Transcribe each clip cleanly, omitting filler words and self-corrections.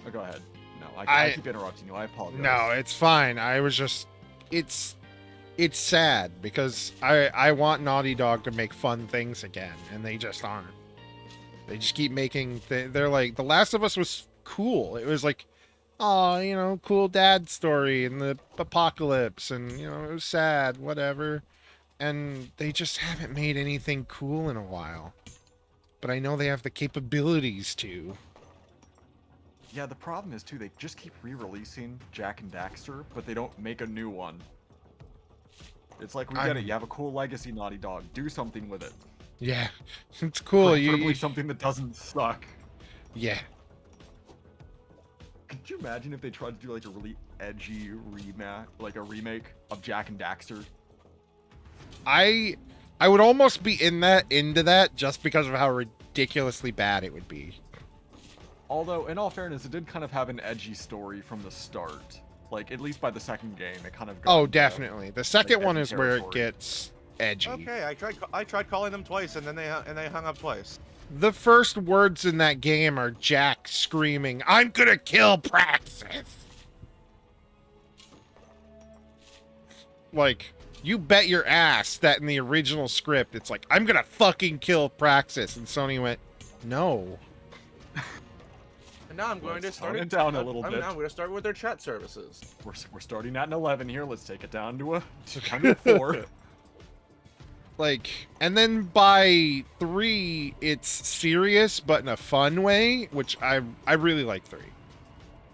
Oh, go ahead. No, I keep interrupting you. I apologize. No, it's fine. I was just, it's sad because I want Naughty Dog to make fun things again, and they just aren't. They just keep making. They're like, The Last of Us was cool. It was like, oh, cool dad story in the apocalypse, and it was sad, whatever. And they just haven't made anything cool in a while. But I know they have the capabilities to. Yeah, the problem is too, they just keep re-releasing Jak and Daxter, but they don't make a new one. It's like, we get it, you have a cool legacy, Naughty Dog. Do something with it. Yeah, it's cool. Preferably something that doesn't suck. Yeah. Could you imagine if they tried to do like a really edgy remake of Jak and Daxter? I would almost be into that just because of how ridiculously bad it would be. Although, in all fairness, it did kind of have an edgy story from the start. Like, at least by the second game, it kind of got Oh, definitely. The second one is where it gets edgy. Okay, I tried calling them twice, and then they hung up twice. The first words in that game are Jack screaming, "I'm gonna kill Praxis!" Like, you bet your ass that in the original script, it's like, "I'm gonna fucking kill Praxis," and Sony went, "No." And now I'm going to start it down a little bit. Now I'm going to start with their chat services. We're starting at an 11 here. Let's take it down to a 4. Like, and then by 3, it's serious, but in a fun way, which I really like 3.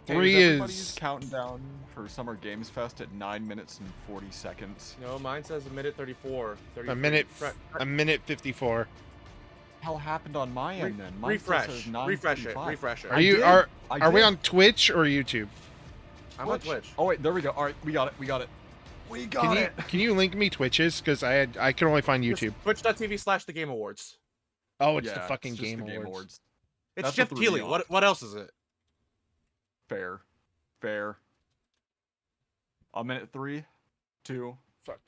3 everybody's is counting down for Summer Games Fest at 9 minutes and 40 seconds. No, mine says a minute 34. a minute 54. Hell happened on my end then? Mine Refresh it. Are we on Twitch or YouTube? I'm on Twitch. Oh wait, there we go. All right, we got it. Can you link me Twitches? Because I can only find YouTube. Twitch.tv/The Game Awards. Oh, it's the fucking Game Awards. It's That's Jeff what Keighley. threw me What else is it? Fair. A minute 3, 2,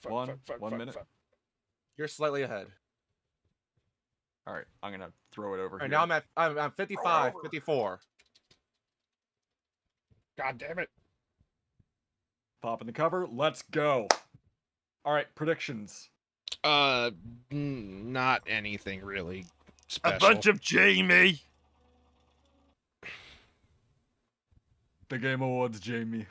1 minute. You're slightly ahead. All right, I'm gonna throw it over here. Now I'm 55, 54. God damn it! Popping the cover. Let's go. All right, predictions. Not anything really special. A bunch of Jamie. The Game Awards, Jamie.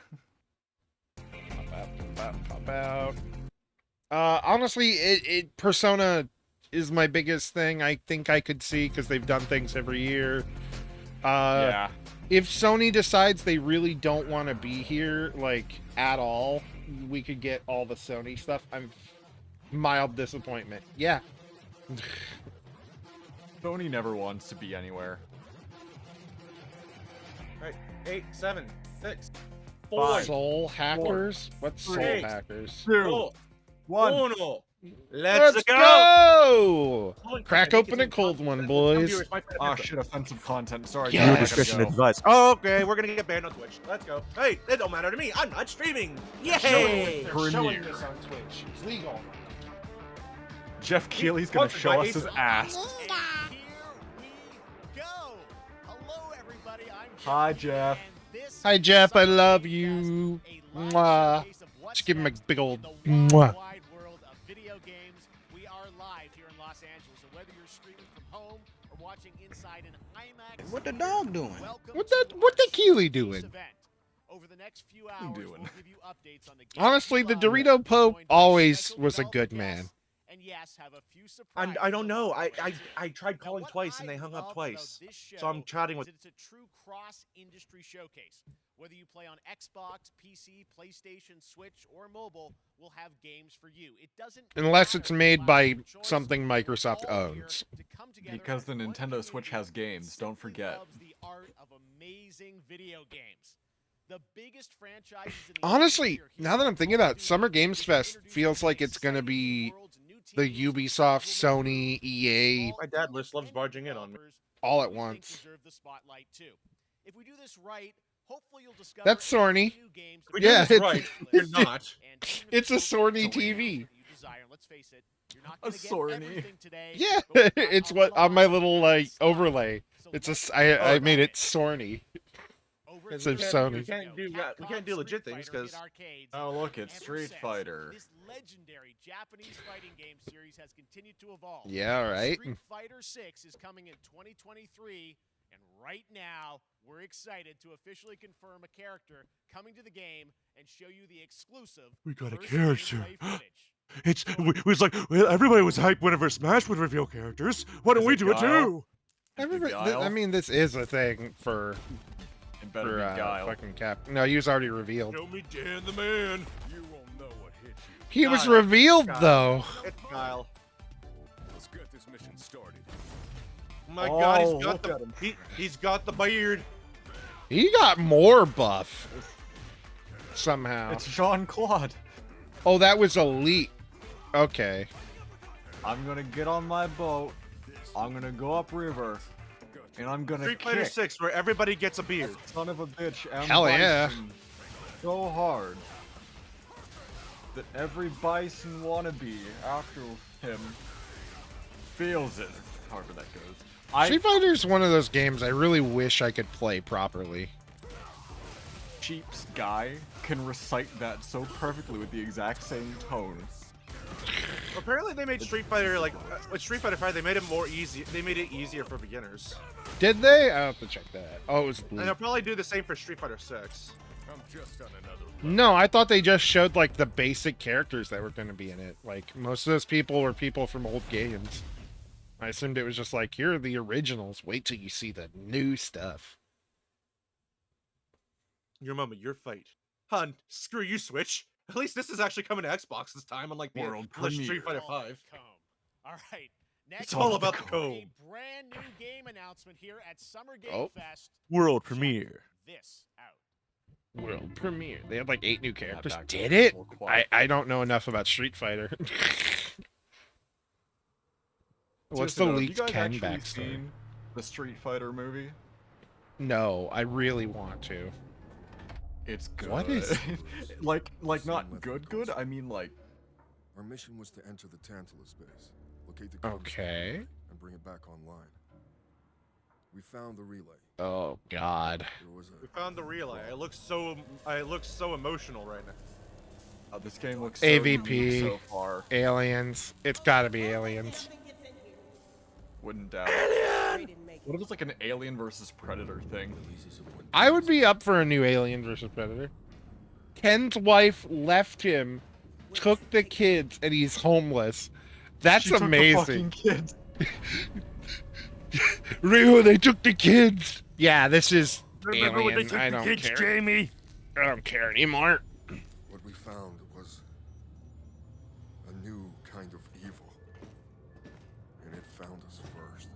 Honestly, Persona is my biggest thing. I think I could see because they've done things every year. Yeah. If Sony decides they really don't want to be here, like, at all, we could get all the Sony stuff. I'm mild disappointment. Yeah. Sony never wants to be anywhere. Right. 8, 7, 6, 5. Soul Hackers? What's Soul 3, Hackers? 2, 1. Uno. Let's go! Crack open a cold one, boys. Oh shit, offensive content. Sorry. Yeah. Viewer discretion advised. Oh, okay, we're gonna get banned on Twitch. Let's go. Hey, it don't matter to me. I'm not streaming. Yay! They're showing this on Twitch. It's legal. Jeff Keighley's gonna show us his ass. Here we go. Hello, everybody. I'm Jeff Hi, Jeff. and this Hi, Jeff. I is love a you. live Mwah. showcase of what's Just give him a next big old in the mwah. wide world of video games. We are live here in Los Angeles, so whether you're streaming from home or watching inside an IMAX, What the dog doing? welcome What to what the our Keeley showcase doing? event. Over the next few you hours, doing? we'll give you updates on the games Honestly, you the love, Dorito Pope joined by always special was a good development man. guests, and yes, have a few surprises I don't know. along the way. I tried calling Now, what twice and I they hung love up about twice. this So I'm show chatting is with. that it's a true cross-industry showcase. Whether you play on Xbox, PC, PlayStation, Switch, or mobile, we'll have games for you. It doesn't Unless matter it's the made by platform of choice, something we're Microsoft all here owns. to come together Because the as one Nintendo Switch has community games, that don't simply forget. loves the art of amazing video games. The biggest franchises in the Honestly, industry are now here. that I'm thinking All about it, new Summer Games games Fest introduced feels like new it's gonna exciting be worlds, new the teams, Ubisoft, will be Sony, released. EA My dad just loves barging in on me. all at we think once. deserve the spotlight too. If we do this right, hopefully you'll discover That's Sorny. new games We Yeah, do this it's- right. You're not. and even It's a if you Sorny don't get TV. what you desire, let's face it, you're not A gonna get Sorny. everything today, Yeah, but we've got it's a what on my lot little of like stuff. overlay. So It's let's I get made it started. Sorny. Over Except We Sony. can't do legit things because Oh, look, it's Street Fighter. This legendary Japanese fighting game series has continued to evolve. Yeah, right. Street Fighter 6 is coming in 2023, and right now we're excited to officially confirm a character coming to the game and show you the exclusive. We got a first character. gameplay footage. It was like, well, everybody was hyped whenever Smash would reveal characters. Why don't Is we it do it Guile? too? Everybody, Guile? I mean, this is a thing for It better be Guile. fucking Cap. No, he was already revealed. Show me Dan the man. You won't know what hit you. He was Guile. revealed Guile. though. it's Kyle. Let's get this mission started. Oh my God, Oh, he's got look at him. he's got the beard. He got more buff somehow. It's Jean-Claude. Oh, that was elite. Okay. I'm gonna get on my boat. I'm gonna go upriver. And I'm gonna Street Fighter kick 6, where everybody gets a beard. that son of a bitch M. Hell yeah. Bison so hard that every Bison wannabe after him feels it. However that goes. Street Fighter's one of those games I really wish I could play properly. Cheap's guy can recite that so perfectly with the exact same tone. Apparently, they made Street Fighter with Street Fighter 5. They made it more easy. They made it easier for beginners, Did they? I have to check that. Oh, it was and they'll probably do the same for Street Fighter 6. I'm just on another level. No, I thought they just showed like the basic characters that were going to be in it. Like most of those people were people from old games. I assumed it was just like, here are the originals. Wait till you see the new stuff. Your moment, your fight. Hun, screw you, Switch. At least this is actually coming to Xbox this time, unlike the World Street premiere. Fighter All 5. comb. All right. Next, It's all about the a comb. brand new game announcement here at Summer Game Oh. Fest. World Check premiere. this out. World premiere. They had like 8 new characters. back Did then, it? so quiet. I don't know enough about Street Fighter. What's Seriously the though, have leaked you guys Ken actually backstory? seen the Street Fighter movie? No, I really want to. It's good. What is- like not good? I mean like Our mission was to enter the Tantalus base, locate the comms Okay. and bring it back online. We found the relay. Oh God. There was We a found the relay. I look so emotional right now. this game looks so AVP. unique so far. Aliens. It's got to be aliens. Wouldn't doubt. What if it's like an Alien versus Predator thing? I would be up for a new Alien versus Predator. Ken's wife left him, took the kids, and he's homeless. That's She took the amazing. fucking kids. Ryu, they took the kids. Yeah, this is Remember when they Alien. took I the don't kids, care. Jamie? I don't care anymore. What we found was a new kind of evil. And it found us first.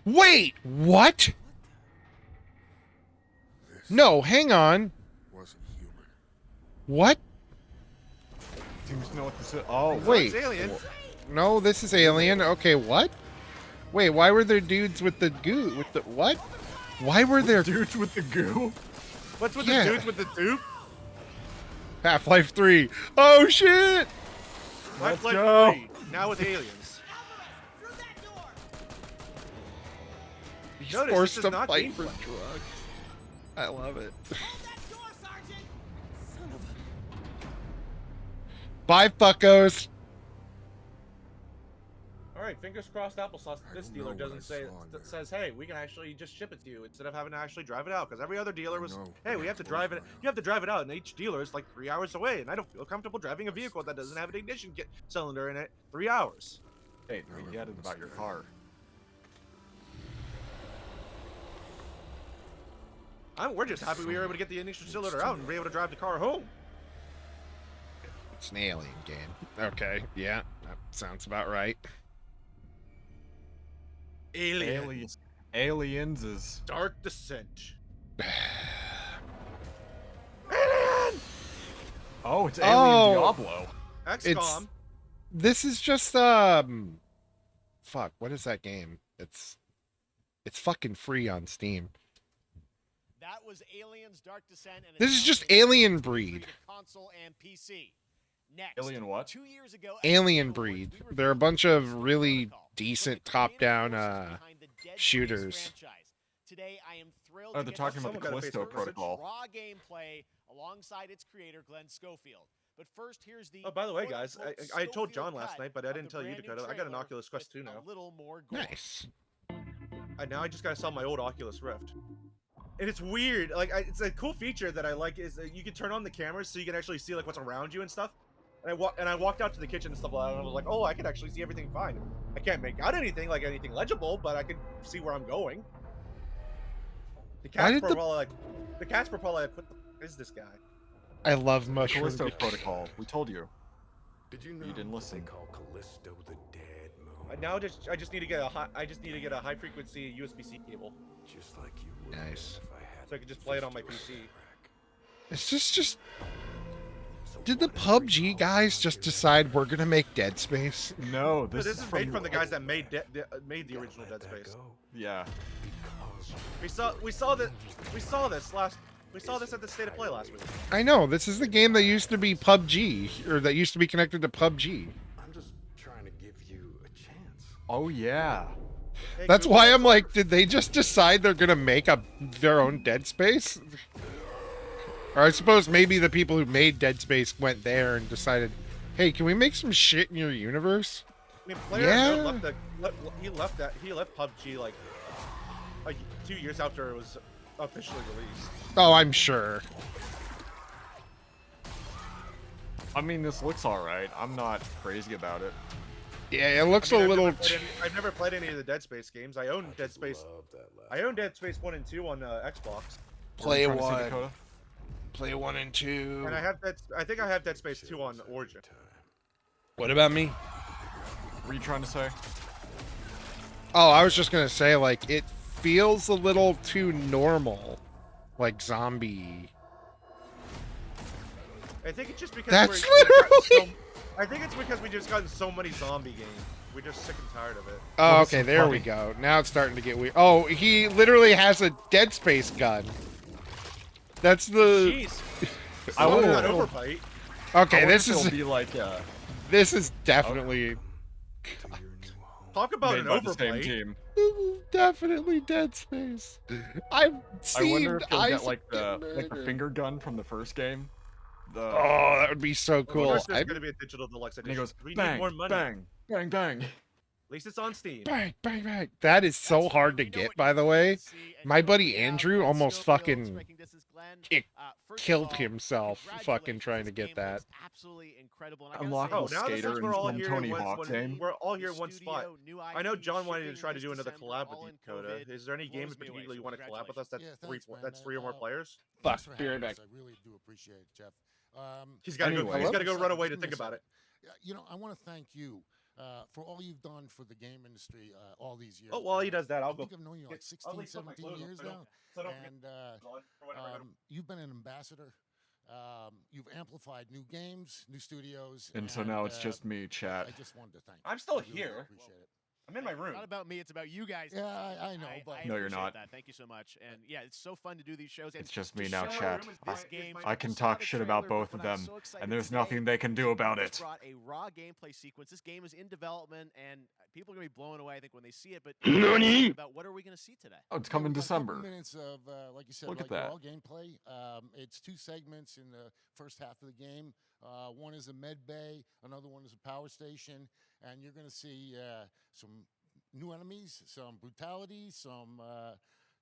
Wait, what? This No, hang on. wasn't human. What? Seems to know what this is. Oh, Wait. It's alien. No, this is Alien. Okay, what? Wait, why were there dudes with the goo? With the what? Why were there dudes with the goo. What's with Yeah. the dudes with the dupe? Half-Life 3? Oh shit! Let's Half-Life go. 3, now with aliens. He's Notice, forced this to is not fight for gameplay. drugs. I love it. Bye, fuckos. All right, fingers crossed. Applesauce. I This don't dealer know what doesn't I say saw in there. says, "Hey, we can actually just ship it to you instead of having to actually drive it out." Because every other dealer I was, know, "Hey, but we I have to closed drive it. my You have to drive it out," and each dealer is like 3 hours away, and I don't feel comfortable driving a vehicle that doesn't have an ignition cylinder in it. 3 hours. Hey, we get it about your car. We're just happy we were able to get the ignition cylinder out and be able to drive the car home. It's an Alien game. Okay, yeah, that sounds about right. Aliens is Dark Descent. oh, it's Alien Oh. Diablo. XCOM. This is just fuck, what is that game? It's fucking free on Steam. That was Aliens Dark Descent. And This it's is just coming Alien to Breed. console and PC. Next, Alien what? 2 years ago, at Alien the Game Awards, Breed. we They're a revealed bunch the of story really protocol, decent from the creative top-down forces behind the Dead Space shooters. franchise. Today, I am thrilled Oh, to they're get talking about the Someone got a Callisto Facebook message. Protocol. raw gameplay alongside its creator, Glenn Schofield. But first, here's the. Oh, by the way, guys, quote-unquote I told Schofield John last cut night, but I of didn't the tell you, brand new Dakota. I got an trailer Oculus Quest 2 with now. A little more gore. Nice. Now I just gotta sell my old Oculus Rift. And it's weird. Like, it's a cool feature that I like is that you can turn on the cameras so you can actually see like what's around you and stuff. And I walked out to the kitchen and stuff like that, and I was like, oh, I can actually see everything fine. I can't make out anything legible, but I can see where I'm going. The cats were probably like, what the f is this guy? I love The mushroom. Callisto Protocol. We told you. Did you know You didn't listen. they call Callisto the dead moon? Now I just need to get a high frequency USB-C cable, Just like you would Nice. if I had so I could just play it on my your PC. crack. Is this just? So Did the whatever PUBG you guys call just it, decide we're gonna make Dead Space? No, This this, is made from the guys that made the original let Dead that Space. go, Yeah. because We saw this at the State of Play last week. I know this is the game that used to be PUBG, or that used to be connected to PUBG. I'm just trying to give you a chance. Oh yeah. Hey, That's Google, why that's I'm all- like, did they just decide they're gonna make their own Dead Space? Or I suppose maybe the people who made Dead Space went there and decided, hey, can we make some shit in your universe? I mean, Player Yeah. he left PUBG like 2 years after it was officially released. Oh, I'm sure. I mean, this looks alright. I'm not crazy about it. Yeah, it looks I mean, a little. I've never played any of the Dead Space games. I own Dead Space. Love that last I own Dead Space 1 and 2 on Xbox, Play What were you trying to say, one. Dakota? Play 1 and 2. and I think I have Dead Space 2 on Origin. What about me? What were you trying to say? Oh, I was just gonna say, like, it feels a little too normal, like zombie. I think it's just because That's I think it's because we just gotten so many zombie games. We're just sick and tired of it. Oh, Well, this okay, is there we funny. go. Now it's starting to get weird. Oh, he literally has a Dead Space gun. That's the. Jeez. I Oh, wonder not if it'll- overbite. Okay, I wonder this if it'll is be like definitely to your new home. Talk about made an by the same overbite. team. this is definitely Dead Space. I've I seen wonder if you'll get Isaac like get the murdered. finger gun from the first game. The Oh, that would be so I wonder cool. if there's gonna be a digital deluxe and he edition. goes We need bang, more money. bang, bang, bang. At least it's on Steam. Bang, bang, bang. That is so That's hard to we know get, what by you the need way. to see, and My you know buddy what we have Andrew with almost Schofield, fucking Striking Distance Glenn. kick- First of killed all, himself fucking trying to congratulations, get this game that. looks absolutely incredible. And I gotta Unlock say, Oh, Michael now Skater since we're all and here Tony in one, Hawk game. we're all here new in one spot. studio, new I know IP, John wanted to shipping try to this do another December, collab with all you, in Dakota. COVID. Is there any game in Blows me away, particular you so want to collab with us? That's Yeah, three. thanks, man. That's 3 or more players. Fuck, Thanks for be right having back. us. I really do appreciate it, Jeff. He's got to go. Anyway. He's got to go Hello? run away to Give me think a about it. second. You know, I want to thank you for all you've done for the game industry all these years. Oh, while he man. does that, I'll I go. think I've known you like I'll 16, leave some of my 17 clothes on years so I don't- now. so I don't forget And or whatever. you've been an ambassador. You've amplified new games, new studios. And so now it's uh, just me, chat. I just wanted to thank you. I'm still I really do here. appreciate it. I'm in my room. It's not about me, it's about you guys. Yeah, I know, but No, you're appreciate not. That. Thank you so much. And yeah, it's so fun to do these shows. And It's just to me now, show chat. this I- game, I can saw talk the shit about trailer, both but of I'm them, so excited and there's today. nothing they can do about Just it. brought a raw gameplay sequence. This game is in development, and people are gonna be blown away, I think, when they see it. But about what are we gonna see today? Oh, it's Yeah, coming we got a couple December. minutes of, like you said, Look at like that. raw gameplay. It's 2 segments in the first half of the game. One is a med bay, another one is a power station, and you're going to see some new enemies, some brutality, some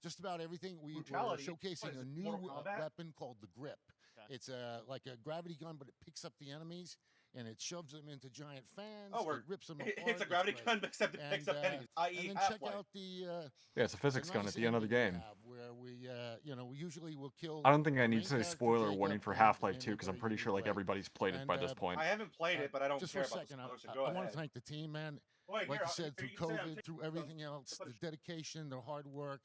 just about everything. We're Brutality? What showcasing is a it, new Mortal Kombat? weapon called the grip. Okay. It's like a gravity gun, but it picks up the enemies and it shoves them into giant fans. Oh, it rips them apart. It's a gravity great. gun, except it picks up And, enemies. I.e., And then check Half-Life. out the Yeah, it's a physics gun at nice the end of the ending we game. have where we, you know, we usually will kill. I don't think I the need main to say character, spoiler Jacob, warning for and- Half-Life and 2 because I'm very pretty good sure like way. everybody's played it And, by this point. I haven't played it, but I don't Just care for a about the second, spoilers, so I go want ahead. to thank the team, man. Wait, Like here, you said, through you can say I'm COVID, taking through photos. everything else, Put the it- dedication, their hard work.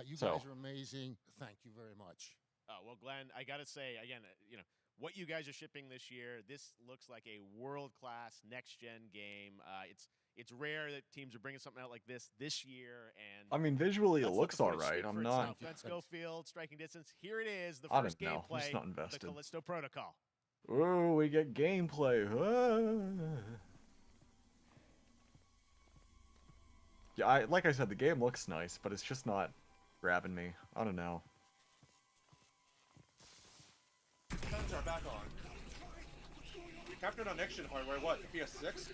You So- guys are amazing. Thank you very much. Oh, well, Glenn, I gotta say again, you know what you guys are shipping this year. This looks like a world-class next-gen game. It's rare that teams are bringing something out like this year, and I mean, visually it let's let looks the footage alright. speak I'm for not. itself. Glenn Schofield, Striking Distance. Here it is, the I first don't know. I'm just gameplay, not the invested. Callisto Protocol. Oh, we get gameplay. Ah. Yeah, like I said, the game looks nice, but it's just not grabbing me. I don't know. Guns are back on. We captured on next gen hardware. What? PS6?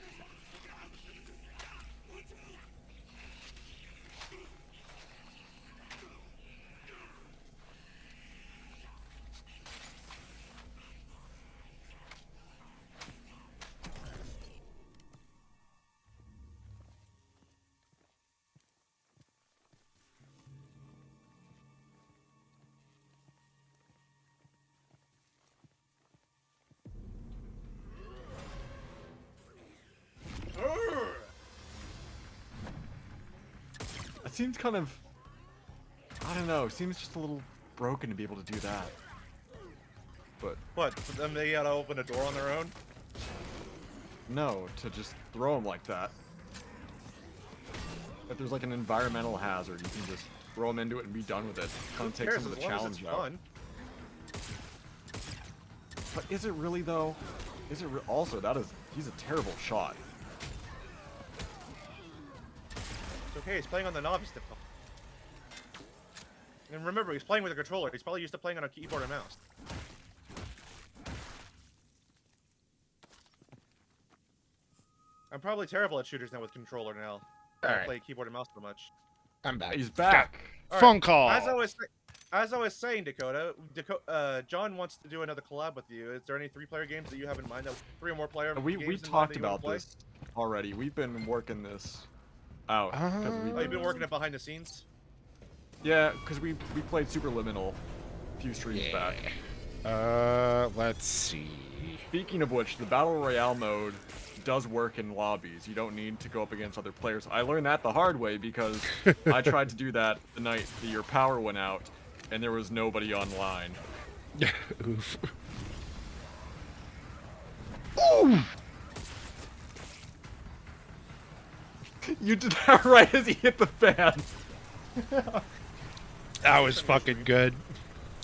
It seems kind of, I don't know, seems just a little broken to be able to do that. But What? For them, they gotta open a door on their own? no, to just throw them like that. If there's like an environmental hazard, you can just throw them into it and be done with it. Kind of takes Cares some of as the long as it's challenge out. fun. But is it really though? Is it also, he's a terrible shot. It's okay, he's playing on the novice difficulty. And remember, he's playing with a controller. He's probably used to playing on a keyboard and mouse. I'm probably terrible at shooters now with controller now. I Alright. play keyboard and mouse so much. I'm back. He's back. All Phone right, call. As I was saying, Dakota, John wants to do another collab with you. Is there any 3-player games that you have in mind? 3 or more player We games in mind talked that you wanna about play? this already. We've been working this out. Oh, you've been working it behind the scenes? Yeah, because we played Superliminal a few streams back. Let's see. Speaking of which, the Battle Royale mode does work in lobbies. You don't need to go up against other players. I learned that the hard way because I tried to do that the night that your power went out and there was nobody online. Oof. You did that right as he hit the fan. That was fucking good.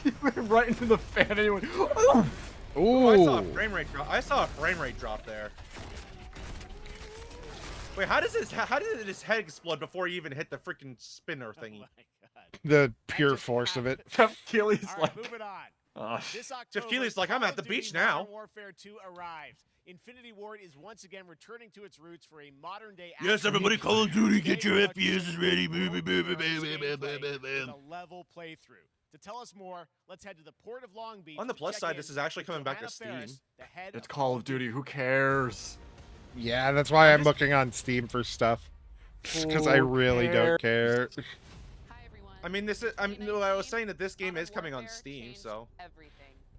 He went right into the fan and he went, "Oof." Oh, I saw a Ooh. frame rate drop. I saw a frame rate drop there. Wait, how did his head explode before he even hit the freaking spinner Oh thingy? my god. The pure just force of it. Jeff Keighley's All right, like, moving on. This Jeff October, Keighley's like, I'm Call at the of Duty beach now. Modern Warfare 2 arrives. Infinity Ward is once again returning to its roots for a modern-day. Yes, everybody, Call of Duty, get your FPSs FPSs ready. A level playthrough. To tell us more, let's head to the port of Long Beach. On the to plus check side, in this is actually with coming back to Johanna Ferris, Steam. the head it's of Call of Duty, who cares? Yeah, that's why I'm I'm just- looking on Steam for stuff. Because I Who really don't care. Hi everyone. I mean, this is. I was saying that this game is coming on Steam, so. Everything.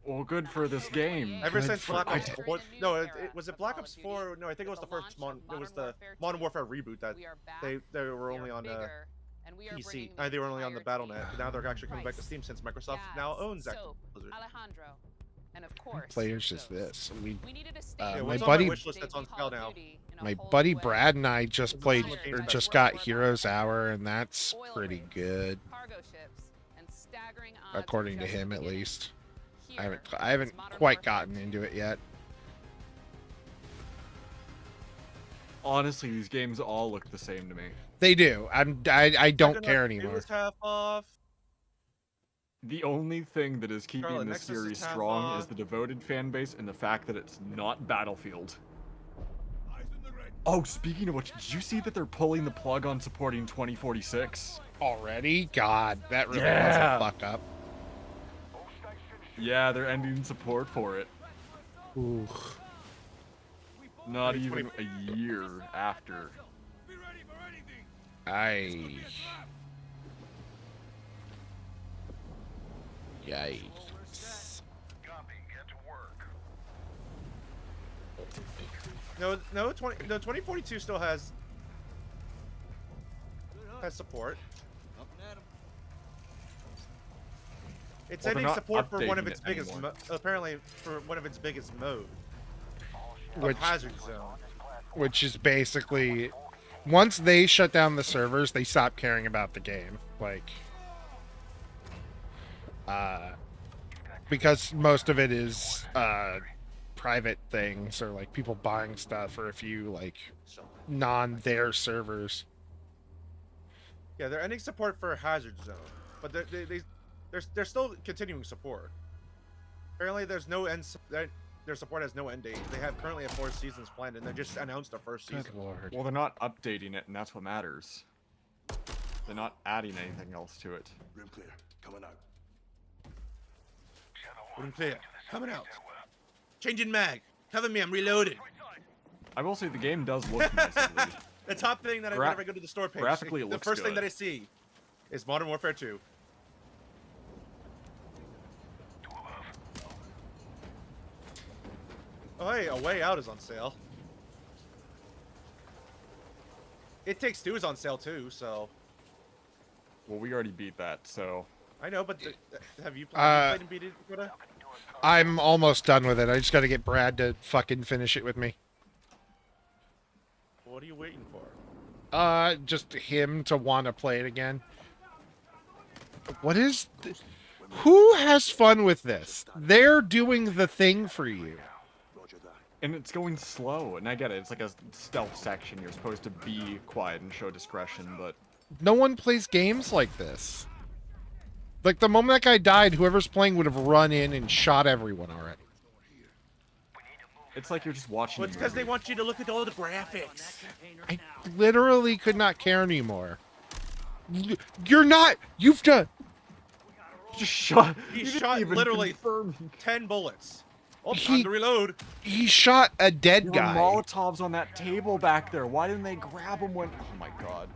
Well, good for this game. Ever Good since for- Black I Ops d- 4, no, was it Black Ops 4? No, I think it was the first it was the Modern Warfare reboot that We are back. they were we only are on bigger, and we are PC. bringing They were only on the entire BattleNet, team. but now they're actually coming back to Price, Steam since Microsoft gas, now owns that. soap, Alejandro, and of course, Players is ghosts. this. We needed a my stage what's to on my buddy- wish list that's on debut sale Call now? of Duty in a My whole buddy new way. Brad and I just played, or Inspired just by got World War Heroes II, Hour, and that's oil pretty rigs, good, cargo ships, and staggering odds of according to just him at beginning. least. Here I haven't is Modern quite Warfare gotten 2. into it yet. Honestly, these games all look the same to me. They do. I don't Second care Life 2 anymore. is half off. The only thing that is keeping Scarlet this Nexus is series half strong is off. the devoted fan base and the fact that it's not Battlefield. Oh, speaking of which, did you see that they're pulling the plug on supporting 2046? Already? God, that really Yeah. was a fuck up. Yeah, they're ending support for it. Ooh. Not even a year after. Yikes. No, 2042 still has support. It's Well, they're ending not support for one of updating its it biggest, anymore. apparently for one of its biggest modes, Which, Hazard Zone. which is basically, once they shut down the servers, they stop caring about the game. Like, because most of it is private things or like people buying stuff for a few like non their servers. Yeah, they're ending support for Hazard Zone. but they're still continuing support. Apparently, there's no end. Their support has no end date. They have currently 4 seasons planned, and they just announced the first season. Good lord. Well, they're not updating it, and that's what matters. They're not adding anything else to it. Room clear. Coming out. Room clear. Coming out. Changing mag. Cover me. I'm reloaded. I will say the game does look nice. At least. The top thing that whenever I go to the store page, graphically, it the looks first thing good. that I see is Modern Warfare 2. Oh hey, A Way Out is on sale. It Takes Two is on sale too, so. Well, we already beat that, so. I know, but have you played and beat it, Dakota? I'm almost done with it. I just got to get Brad to fucking finish it with me. What are you waiting for? Just him to want to play it again. What is... Who has fun with this? They're doing the thing for you. And it's going slow, and I get it. It's like a stealth section. You're supposed to be quiet and show discretion, but... No one plays games like this. Like, the moment that guy died, whoever's playing would have run in and shot everyone already. It's like you're just watching. Well, it's because they want you to look at all the graphics. I literally could not care anymore. You're not... You've done... Just shot. He shot literally 10 bullets. Oh, time to reload. He shot a dead There guy. were Molotovs on that table back there. Why didn't they grab him when... Oh my god.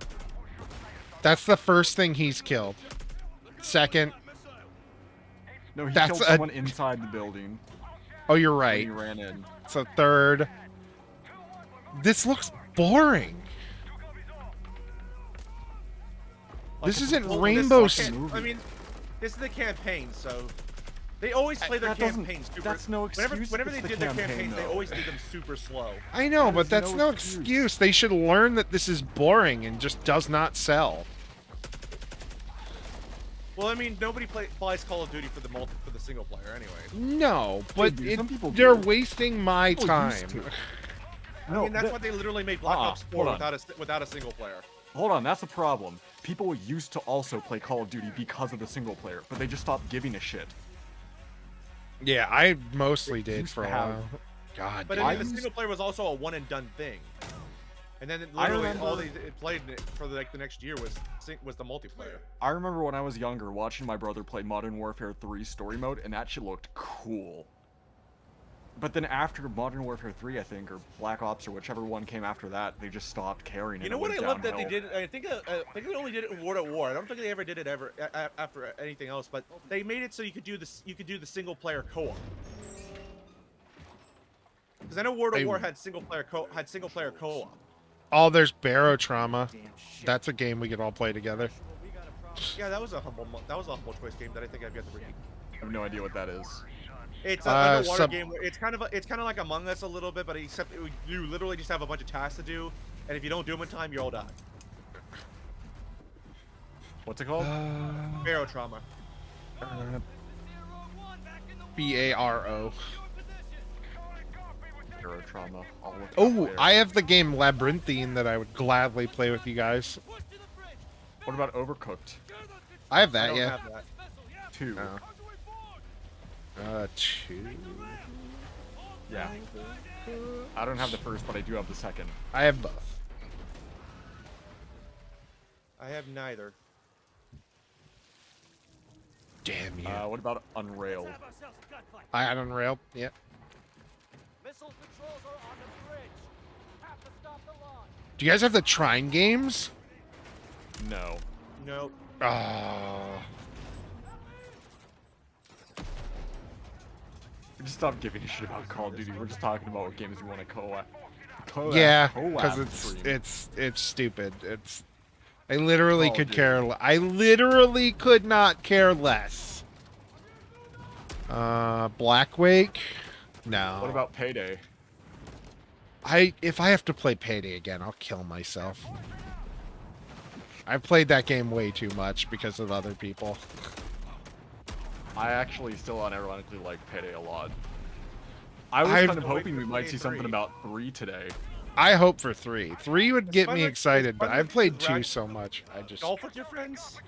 That's the first thing he's killed. Second... No, he That's killed someone inside the building. Oh, you're When right. he ran in. So third... This looks boring. This isn't Well, Rainbow... I mean, this is the campaign, so they always play their That doesn't- campaigns super. that's no excuse Whenever if they it's the did their campaign, campaigns, they though. always did them super slow. I know, but There's that's no no excuse. excuse. They should learn that this is boring and just does not sell. Well, I mean, nobody buys Call of Duty for the single player anyway. No, but do. Some people they're do. wasting my People time. used to. I mean, that's why they literally made Black Ops 4 hold on. without a single player. Hold on, that's the problem. People used to also play Call of Duty because of the single player, but they just stopped giving a shit. Yeah, I mostly They did used for to a have- while. God But damn. I mean, the single player was also a one and done thing. And then literally all they played for the next year was the multiplayer. I remember when I was younger watching my brother play Modern Warfare 3 story mode, and that shit looked cool. But then after Modern Warfare 3, I think, or Black Ops, or whichever one came after that, they just stopped caring. You and know it what I went love that they downhill. did? I think they only did it in World at War. I don't think they ever did it after anything else. But they made it so you could do this. You could do the single player co-op. Because I know World at War had single player co-op. Oh, there's Barrow Trauma. That's a game we could all play together. Yeah, that was a humble choice game that I think I've got to read. I have no idea what that is. It's an underwater game. It's kind of like Among Us a little bit, but except you literally just have a bunch of tasks to do, and if you don't do them in time, you all die. What's it called? Barrow Trauma. B-A-R-O. Euro trauma. I'll look it up Oh, later. I have the game Labyrinthine that I would gladly play with you guys. What about Overcooked? I have I that, don't yeah. have that. 2. Oh. 2. Yeah. I don't have the first, but I do have the second. I have both. I have neither. Damn you. What about Unrailed? I had Unrailed, yeah. Missile controls are on the bridge. Have to stop the launch. Do you guys have the Trine games? No. Nope. Oh. We just stopped giving a shit about Call of Duty. We're just talking about what games we want to co-op. Yeah, collab because stream. it's stupid. I literally Call of could Duty. care. I literally could not care less. Black Wake? No. What about Payday? If I have to play Payday again, I'll kill myself. I've played that game way too much because of other people. I actually still unironically like Payday a lot. I was I've- kind of hoping we might see something 3. about 3 today. I hope for 3. 3 would get fun me like- excited, it's but fun I've like played this 2 rag- so much. I just... Golf with your friends?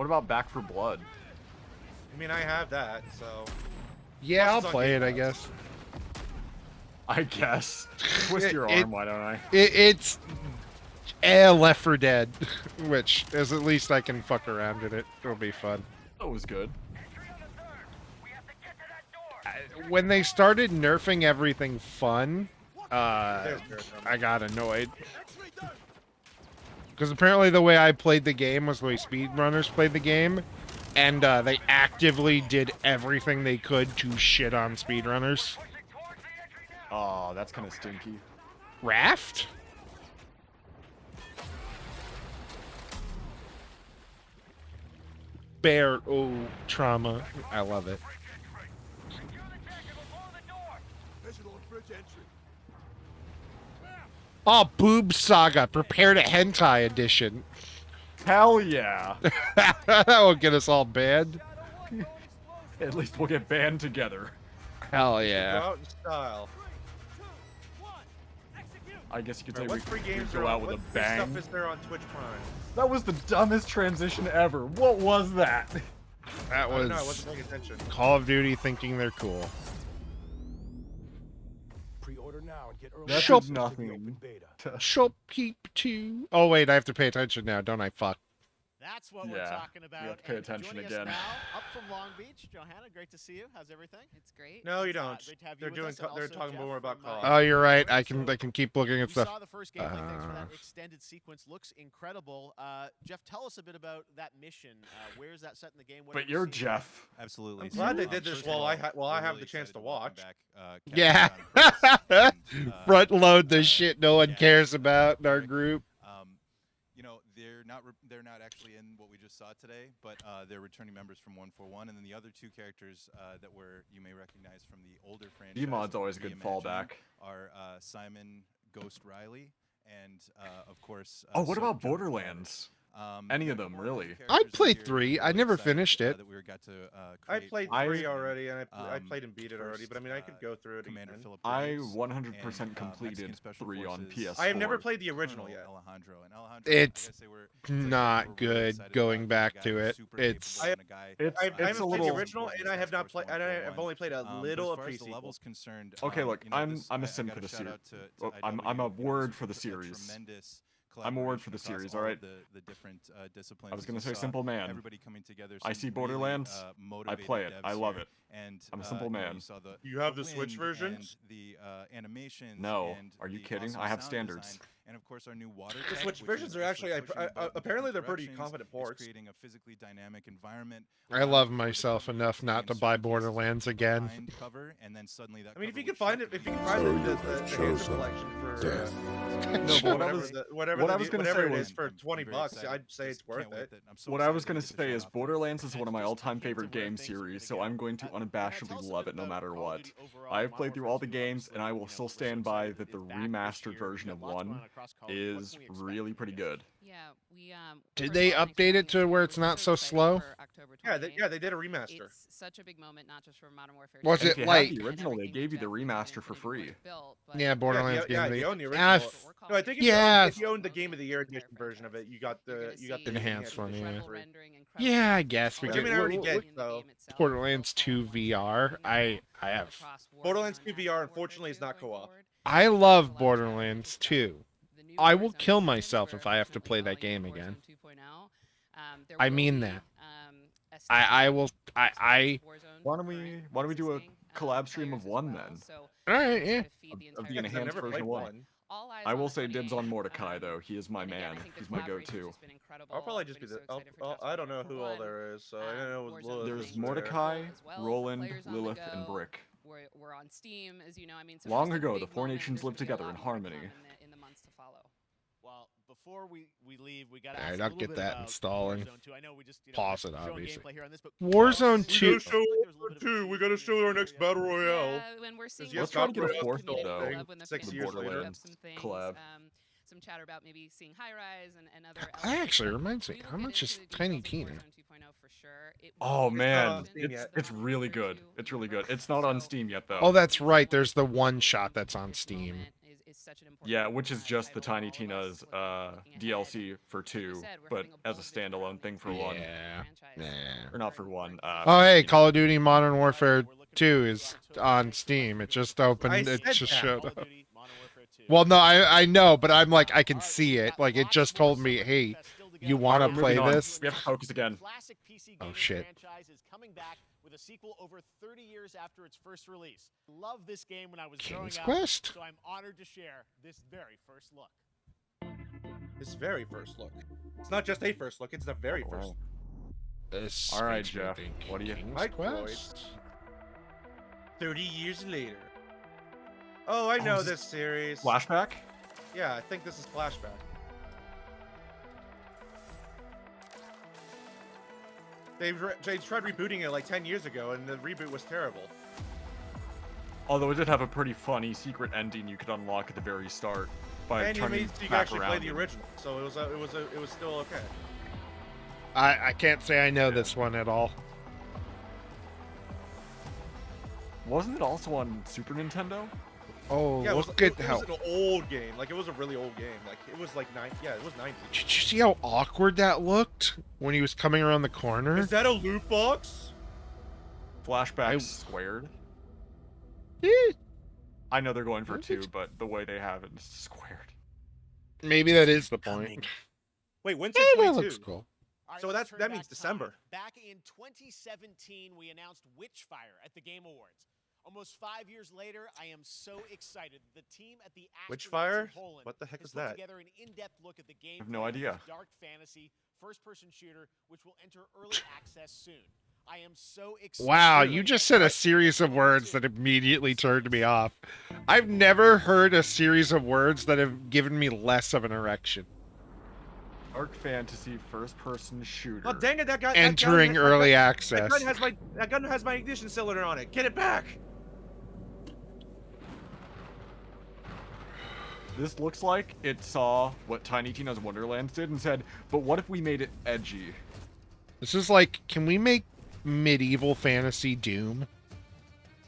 What about Back for Blood? I mean, I have that, so. Yeah, Plus I'll it's on play it, Game I Pass. guess. I guess. Twist your It- arm, why don't I? It's Left 4 Dead, which is at least I can fuck around in it. It'll be fun. That was good. When they started nerfing everything fun, There's Marathon. I got annoyed. Because apparently the way I played the game was the way speedrunners played the game, and they actively did everything they could to shit on speedrunners. Oh, that's kind of stinky. Raft? Bear, oh, trauma. I love it. Oh, Boob Saga, prepare to hentai edition. Hell yeah. That will get us all banned. At least we'll get banned together. Hell Go yeah. out in style. I guess you could say Alright, we what free could games go are out on? with a What free bang. stuff is there on Twitch Prime? That was the dumbest transition ever. What was that? That I don't was know, I wasn't paying attention. Call of Duty thinking they're cool. Pre-order now and get early That Shop- did nothing. Shop Peep 2. Oh, wait, I have to pay attention now, don't I? Fuck. That's what we're Yeah, talking about. we have to pay And attention joining us again. now, up from Long Beach, Johanna, great to see you. How's everything? It's great. No, you don't. Great to have you They're with doing. us, and They're also talking Jeff more about from, COD. Oh, you're right. I Jordan. can keep looking at We stuff. saw the first gameplay. Thanks for that extended sequence. Looks incredible. Jeff, tell us a bit about that mission. Where is that set in the game? What But have we you're seen? Jeff. Absolutely. I'm glad they So, did this first of while all, I have we're the really chance excited to welcome watch. back, Captain Yeah. John Price and, Front load the shit no one Jack, cares about in our Eric. group. You know, they're not actually in what we just saw today, but they're returning members from 141, and then the other two characters that you may recognize from the older franchise. D-Mod's that we're always a good reimagining fallback. Are Simon Ghost Riley and of course. Oh, what Soap about Joe Borderlands? Carter. Any Yeah, of them, more of the really. I characters played that 3. we're I really never excited, finished it. that we got to, I create played for 3 this already, and I game. played and beat it already. But I mean, I could go through it Commander again. Philip I Graves 100% and, completed Mexican Special 3 on Forces, PS4. I have never played the original Colonel yet. Alejandro. And Alejandro, It's I gotta say we're not really good excited going about. He's a back guy to who's it. super It's- capable and a guy, It's I a haven't played the little. original, and I have not played. And I've only played a little but of as far as the pre-sequel. levels concerned, Okay, look, you know, I'm this- a I sim gotta for the shout series. out to Well, IW, I'm a you guys word who for the put that series. tremendous I'm a word for the collaboration series, across all alright? of the different disciplines. I was as gonna you say saw, simple man. Everybody coming together. I some see really, Borderlands, I motivated play it. I devs love here. it. And I'm a simple you know, man. you saw the You have the Switch wind versions? and the animations. No. and Are you the kidding? awesome I have sound standards. design, and of course our new water The tech, Switch which versions is are actually. pushing the button in Apparently, they're different pretty directions. competent It's ports. creating a physically dynamic environment. I allowing love for the myself company enough to not to gain buy certain pieces Borderlands of again. behind cover, and then suddenly that I mean, if cover you can will find shift it, if you and can you find So the you have Handsome chosen collection for death. No, but what I was gonna say whatever it was- is for I'm 20 very bucks, excited. I'd say Just it's worth can't wait it. that- I'm so What I was excited gonna to get say this is shot off. Borderlands is one of my And just all-time a hint favorite of where game things are gonna series, so go. I'm going to Johanna, unabashedly tell us a love bit it no about matter Call of what. Duty overall. I've Modern played through Warfare all the 2 games, and I will obviously, still we're so stand by excited that the it is back this remastered year. version We've of got lots going 1 on across Call of Duty. What is can we expect really from pretty you good. Yeah, we Did first they of all, thanks for update having it to us. where it's We're not so excited slow? for October Yeah, 28th. they did a remaster. It's such a big moment, not just for Modern Warfare. Was 2, And it if you like- had the original, they everything gave you the Jeff and remaster for Infinity free. Ward built, but Yeah, Borderlands yeah, game. you own the Ah, original. f- No, I think Yeah. if you own the Game of the Year edition version of it, you got You're the gonna see enhanced one, yeah. incredible free. rendering, incredible Yeah, I graphics, guess all we the could- I mean, I already in did, the though. game itself, Borderlands built 2 all in one VR. spot, I have. across Borderlands Warzone 2 and VR, Warfare unfortunately, is 2 not going co-op. forward. I love Borderlands 2. The new I will Warzone kill engine, myself we're if I have to definitely play that calling it game again. Warzone 2.0. There I will mean be, that. a I standalone will. I. Warzone Why for don't we current why don't we do a existing, collab stream of players as 1 well, then? so All right. just Yeah. to feed the Of the entire I've enhanced never version played of 1. one. All eyes I on will the say dibs on 28th. Mordecai though. He is my And again, man. I think the He's my collaboration's go-to. just been incredible. I'll probably just be Everybody's the. so excited for I don't know Just who Cause all 1. there is, so I don't know Warzone Lilith There's is being there. Mordecai, as well, so Roland, players on the Lilith, and go. Brick. We're on Steam, as you know. I mean, so Long just a ago, the big 4 moment. nations There's lived gonna be a together lot in more to come harmony. in the months to follow. Well, before we leave, we got to Alright, ask a I'll little get bit that about installing. Warzone 2. I know we just Pause it, showing obviously. gameplay here on this, but Warzone We 2. gotta show Warzone 2. We gotta show our next battle royale. Yeah, and we're seeing Let's try to get a the fourth, community though, love when the 6 fans years bring later. up some things, collab. some chatter about maybe seeing High Rise and other. That elements, actually but reminds me. we will How get much into is the Tiny details of Tina? Warzone 2.0 for sure. It Oh will man, be Steam yet. it's really good. It's really good. It's not on Steam yet though. Oh, that's right. There's the one shot that's on Steam. is such an important. Yeah, which is just the title Tiny for all of us, Tina's looking ahead. DLC for Like you 2, said, we're but having as a bold vision around standalone thing these for games 1. and the Yeah. franchise, so Or not for we're 1. excited. Oh, hey, you know. Call of Duty Modern Warfare We're looking 2 forward to is October on 9th. Steam. It Let's just go for opened. I It said just that. showed Call of up. Duty, Modern Warfare 2. Well, no, I know, but I'm like, I can All right, see we've it. got Like, it lots just more told me, Summer hey, Game Fest still to you go. want to Alright, play moving on. this? We have to focus again. Classic PC Oh, gaming shit. franchise is coming back with a sequel over 30 years after its first release. Love this game when I was King's growing up, Quest? so I'm honored to share this very first look. This very first look. It's not just a first look, it's the very first. This All right, makes me Jeff, think what do you- King's Right, Quest? 30 years later. Oh, I know is this series. Flashback? Yeah, I think this is Flashback. They tried rebooting it like 10 years ago, and the reboot was terrible. Although it did have a pretty funny secret ending you could unlock at the very start by And you turning made so you could back actually play around the and- original, so it was still okay. I can't say I know this one at all. Wasn't it also on Super Nintendo? Oh, Yeah, look at it how... was an old game. Like, it was a really old game. Like, it was like it was 90. Did you see how awkward that looked when he was coming around the corner? Is that a loot box? Flashback squared. Eh, I know they're going for 2, but the way they have it is squared. Maybe that is the point. Wait, when's Eh, it that 22? looks cool. All right, So let's that turn means back December. time. Back in 2017, we announced Witchfire at the Game Awards. Almost 5 years later, I am so excited. The team at the Astronauts Witchfire? in Poland What the heck has is put that? together an in-depth look at the game. have no idea. Dark fantasy, first-person shooter, which will enter early access soon. I am so excited. Wow, you just said a series of words that immediately turned me off. I've never heard a series of words that have given me less of an erection. Dark fantasy first-person shooter. Oh, dang it, that guy. Entering early access. That gun has my ignition cylinder on it. Get it back. This looks like it saw what Tiny Tina's Wonderlands did and said, but what if we made it edgy? This is like, can we make medieval fantasy Doom?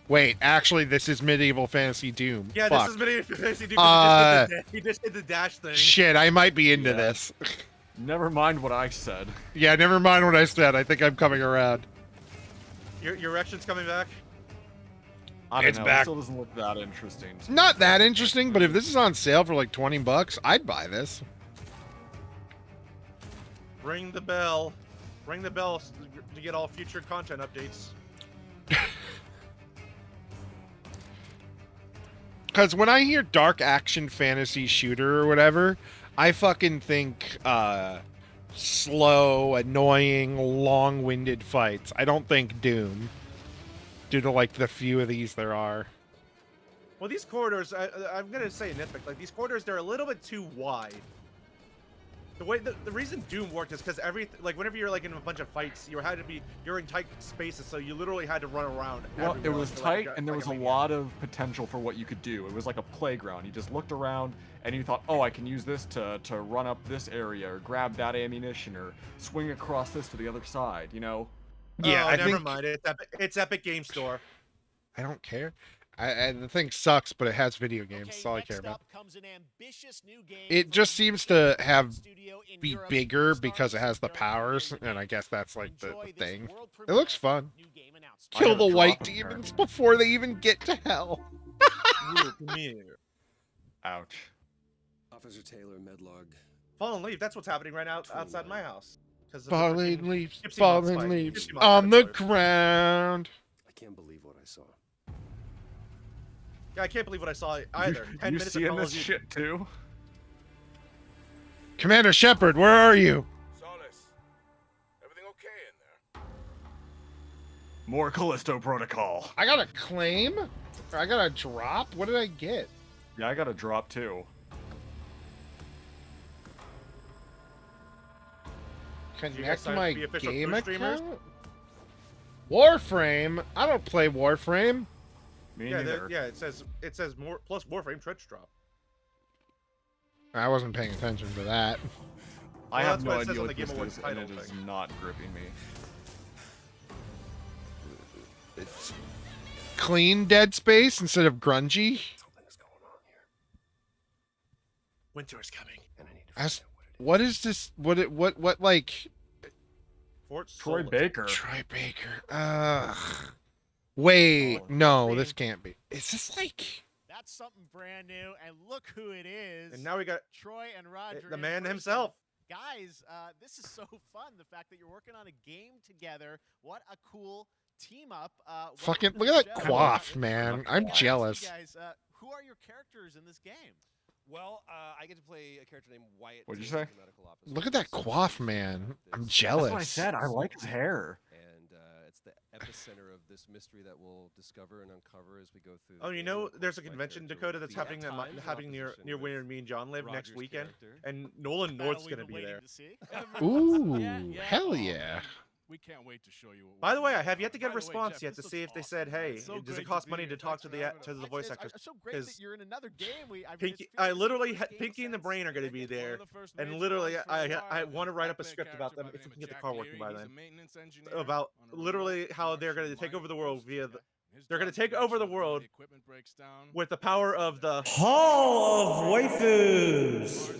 Wait, actually, this is medieval fantasy Doom. Yeah, Fuck. this is Medieval Fantasy Dude. He just did the dash thing. Shit, I might be into Yeah. this. Never mind what I said. Yeah, never mind what I said. I think I'm coming around. Your erection's coming back. I don't It's know. back. It still doesn't look that interesting. to me. Not that interesting, but if this is on sale for like 20 bucks, I'd buy this. Ring the bell. Ring the bell to get all future content updates. Because when I hear dark action fantasy shooter or whatever, I fucking think slow, annoying, long-winded fights. I don't think Doom. Due to like the few of these there are. Well, these corridors, I'm gonna say nitpick. Like these corridors, they're a little bit too wide. The reason Doom worked is because whenever you're like in a bunch of fights, you're in tight spaces, so you literally had to run around. Well, it everywhere was to, tight, like, and there was a maniac. lot of potential for what you could do. It was like a playground. You just looked around, and you thought, oh, I can use this to run up this area, or grab that ammunition, or swing across this to the other side, you know? Yeah, Oh, I never think mind. It's Epic Game Store. I don't care. The thing sucks, but it has video games. Okay, That's all I care next about. up comes an ambitious new game It from just a seems to have studio in be Europe, bigger Star because it has the Citizen powers, America and I guess that's like the Enjoy this thing. world It looks premiere fun. new game announcement. I Kill have a the drop white in there. demons before they even get to hell. Ouch. Officer Taylor, Medlog. Fallen Leaf. That's what's happening right now outside my house. 'Cause of the Falling freaking leaves, Gypsy Moth falling spike. leaves Gypsy Moth on the caterpillar. ground. I can't believe what I saw. Yeah, I can't believe what I saw either. 10 You minutes of seeing Call of this Duty. shit too? Commander Shepard, where are you? Solace, everything okay in there? More Callisto Protocol. I got a claim? Or I got a drop? What did I get? Yeah, I got a drop too. Connect sign up my to be official game Twitch streamers? account? Warframe? I don't play Warframe. Me Yeah, neither. yeah. It says more plus Warframe Twitch drop. I wasn't paying attention to that. I Well, have that's no what it says idea on what the Game this Awards is, and title it is thing. not gripping me. It's clean Dead Space instead of grungy. Something is going on here. Winter is coming. And I need to find As, out what it is. what is this? What like Fort Troy Solis. Baker. Troy Baker? Wait, Oh, no, green. this can't be. Is this like? That's something brand new, and look who it is. And now we got Troy and Roger. the in man person. himself. Guys, this is so fun. The fact that you're working on a game together. What a cool team up. Fucking welcome look to at the that show. quaff, man. I'm You jealous. guys, who are your characters in this game? Well, I get to play a character named Wyatt. What'd you Taylor, say? the medical officer. Look at that So quaff, he's, man. I'm this- jealous. That's what I said. I like his hair. And it's the epicenter of this mystery that we'll discover and uncover as we go through. Oh, the you game. know, Of there's a course, my convention, character Dakota, will that's be at happening times in happening near opposition where with me and John live next Roger's weekend, character. and Nolan Battle North's we've gonna been be waiting there. to see. Ooh, hell yeah. We can't wait to show you. What By the we're way, I doing. have yet to get a By the way, response Jeff, yet this to see looks if they awesome. said, "Hey, It's so does great it cost be money here. to talk Thanks to for the having to us. the voice actors?" It's so great 'Cause that you're in another game. Pinky, Pinky and the Brain are gonna be there, and literally, I want to write up a script about them if we can get the car working by then. About literally how they're gonna take over the world via the. They're gonna take over the world with the power of the Hall of Waifus. Are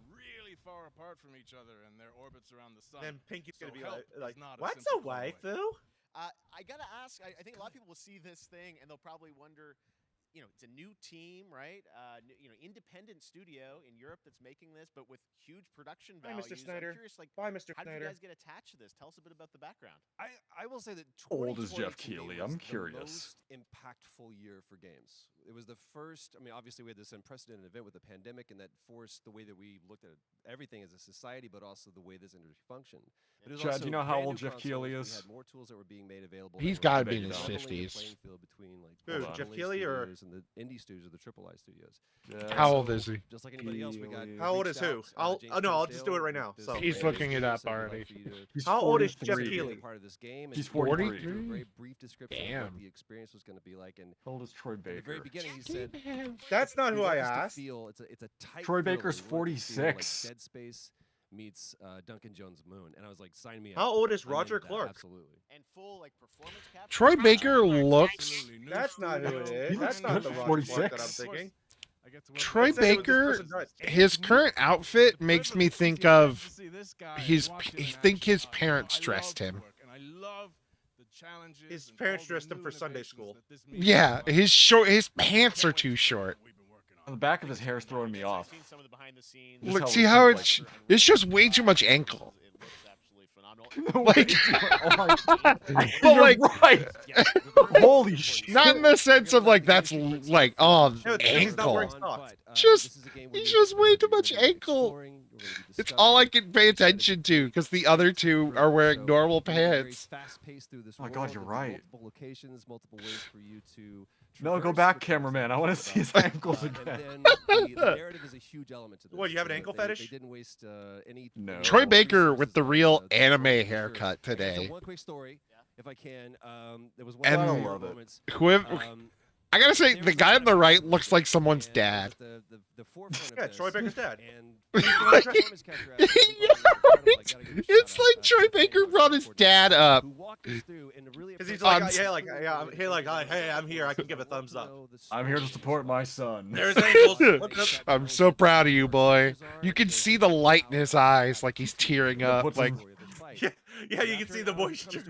really far apart from each other, and their orbits around the sun. And Pinky's gonna So be help like, is not a "What's a simple pathway." waifu?" I gotta ask. I think a lot of people will see this thing and they'll probably wonder. You know, it's a new team, right? Independent studio in Europe that's making this, but with huge production Bye, values. Mr. Snyder. I'm curious, like, Bye, Mr. how did you Snyder. guys get attached to this? Tell us a bit about the background. I will say that Old as 2020 Jeff to me Keighley, was I'm the curious. most impactful year for games. It was the first. I mean, obviously we had this unprecedented event with the pandemic, and that forced the way that we looked at everything as a society, but also the way this industry functioned. But it was Chad, also do you know how brand old new Jeff Keighley consoles. is? We had more tools that were being made available. He's got gotta be in his 50s. Playing field between like Who, the Jeff AAA Keighley or- studios and the indie studios or the AAA studios. How old is he? Just like anybody else, we got. Keighley. How old reached is who? out, James I'll just do it Tinsdale right now, with this so- He's brand looking new it up studio, so we'd already. like for you to He's How old is 43. Jeff be a Keighley? part of this game. and He's he wanted to 43. do a very brief description of Damn. what the experience was going to be like. And How old is Troy at the very Baker? beginning, he said, That's not "We who want I this to asked. Feel it's a tight. Troy feel, Baker's we want it to feel like 46. Dead Space meets Duncan Jones' Moon, and I was like, sign me up. How old is I'm into Roger that, Clark? Absolutely. And full like performance capture. Troy Baker looks. That's not who it is. He That's looks not good the for Roger 46. Clark that I'm thinking. Troy It said it was this Baker. person's nuts. His current outfit makes me think of his. Think his parents dressed him. His parents dressed him for Sunday school. Yeah, his pants are too short. On the back of his hair is throwing me off. Seen some of the behind the scenes. Just Look, how see it's how kind of it's just way too much ankle. It looks absolutely phenomenal. Like, Oh my but You're like, right. Holy shit. not in the sense of like that's like oh Yeah, he's not wearing ankle. socks. Just- he's just way too much ankle. It's all I can pay attention to because the other two are wearing normal pants. Oh my God, you're right. Multiple locations, multiple ways for you to. No, go traverse back, the cameraman. I want to see his about. ankles And again. then the narrative is a huge element to this. What, you have an ankle They fetish? didn't waste any. No. Troy Baker resources with the on, real the anime story for sure. haircut And so today. one quick story, if I can. There was one And- of my I favorite love it. moments. Whoever, I gotta say, the guy on the right looks like someone's dad. The forefront of Yeah, this, Troy Baker's dad. And Like- It's like Troy Baker brought his dad up. Because he's I'm like, hey, I'm here. I can give a thumbs up. I'm here to support my son. There's ankles. Look up. I'm so proud of you, boy. You can see the light in his eyes, like he's tearing up. puts Like, Yeah, you can see the moisture.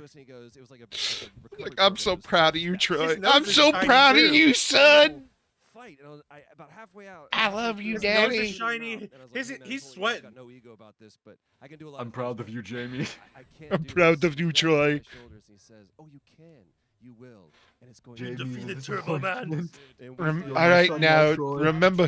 like I'm so proud of you, Troy. His nose I'm is so shiny, proud of too. you, son. Fight, and about halfway out. I love you, His nose is Daddy. shiny. He's sweating. Got no ego about this, but I can do a lot I'm of proud things, of you, Jamie. but I can't I'm do proud this. of you, He grabs Troy. my shoulders and he says, "Oh, you can, you will, and it's going Jamie to is defeated a Turbo Man. disappointment. And we All feel right, son, now now, Troy.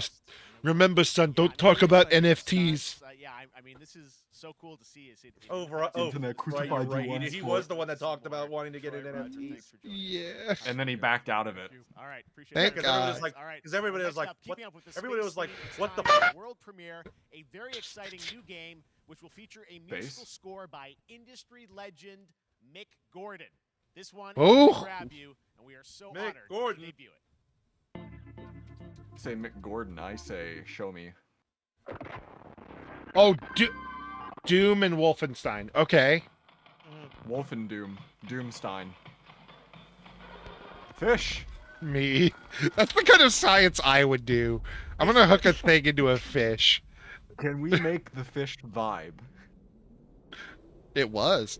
remember, son. Don't talk about NFTs. Yeah, I mean, this is so cool to see. Over. The Oh, internet right, crucified you're you right. once He for was it. the one that talked about wanting to get an NFT. Yeah. And then he backed out of it. All right, appreciate Thank it. Because everybody was God. like, All right, because everybody was next like, up, what? keeping up with the Everybody space was like, theme, it's what the time for f- the world premiere, a very exciting new game which will feature a musical score by industry legend Mick Gordon. This one Oh. will grab you, and we are so Mick honored Gordon. to debut it. Say Mick Gordon. I say show me. Oh, Doom and Wolfenstein. Okay. Wolfen Doom. Doomstein. Fish. Me. That's the kind of science I would do. I'm gonna hook a thing into a fish. Can we make the fish vibe? It was.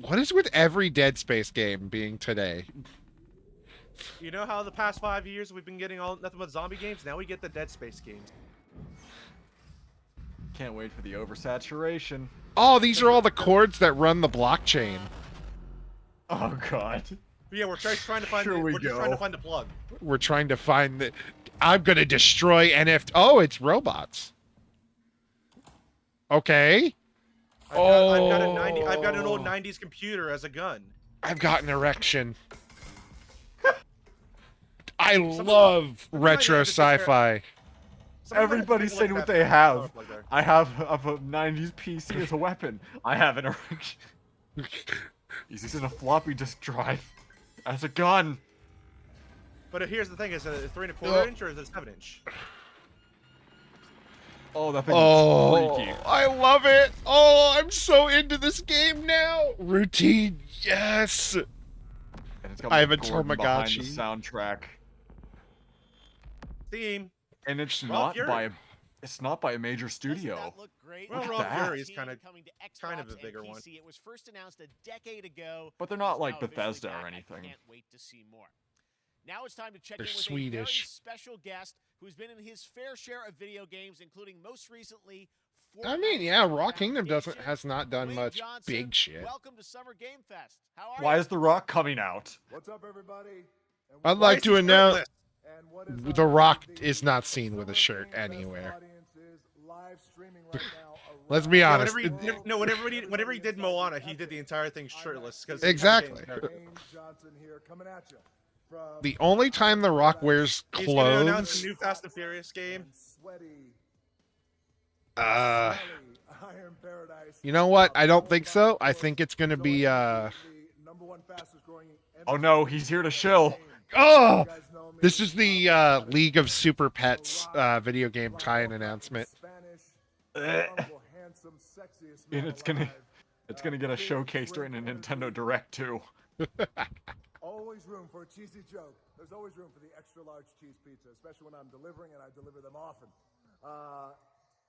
What is with every Dead Space game being today? You know how the past 5 years we've been getting all nothing but zombie games? Now we get the Dead Space games. Can't wait for the oversaturation. Oh, these are all the cords that run the blockchain. Oh god. But yeah, we're trying to find. Here we we're just go. trying to find the plug. We're trying to find the. I'm gonna destroy NFT. Oh, it's robots. Okay. I've got an old 90s computer as a gun. I've got an erection. I love retro sci-fi. Everybody's saying what they have. I have a 90s PC as a weapon. I have an erection. He's using a floppy disk drive as a gun. But here's the thing: is it a 3 1/4 inch or is it a 7-inch? Oh, that thing Oh, is freaky. I love it. Oh, I'm so into this game now. Routine, yes. And it's got I have a Gordon behind the Tamagotchi. soundtrack. Theme. And it's Ralph not Fury. by a, it's not by a major studio. That look great? Well, Look at Ralph that. Fury is kind of a Xbox bigger and one. PC. It was first announced a decade ago. But they're not It's like now officially Bethesda or back. anything. I can't wait to see more. Now it's time to check They're in with Swedish. a very special guest who's been in his fair share of video games, including most recently. I mean, yeah, Raw Kingdom Foundation. has not done Dwayne much Johnson, big shit. Welcome to Summer Game Fest. How are Why you? is The Rock coming out? What's up, everybody? And I'd Why like is to he announce shirtless? and what is The up, Rock everybody? is not seen with a Summer shirt Game Fest anywhere. audience is live streaming right now Let's around be the honest. world. Whenever he did Moana, he did the entire thing shirtless. Cause Exactly. Dwayne Johnson here, coming at you from The only time The Rock wears He's gonna announce clothes, the new Fast and Furious game. and sweaty, uh, smelly Iron Paradise. you know what? I don't think so. I think it's gonna be, The number one fastest growing Oh no, he's here to shill. oh! You guys know me. This is the League of Super Pets video game tie-in announcement. Spanish, Eh. honorable, handsome, sexiest man And it's gonna alive. get a Big showcase during a grin Nintendo on Direct too. Always room for a cheesy joke. There's always room for the extra large cheese pizza, especially when I'm delivering and I deliver them often.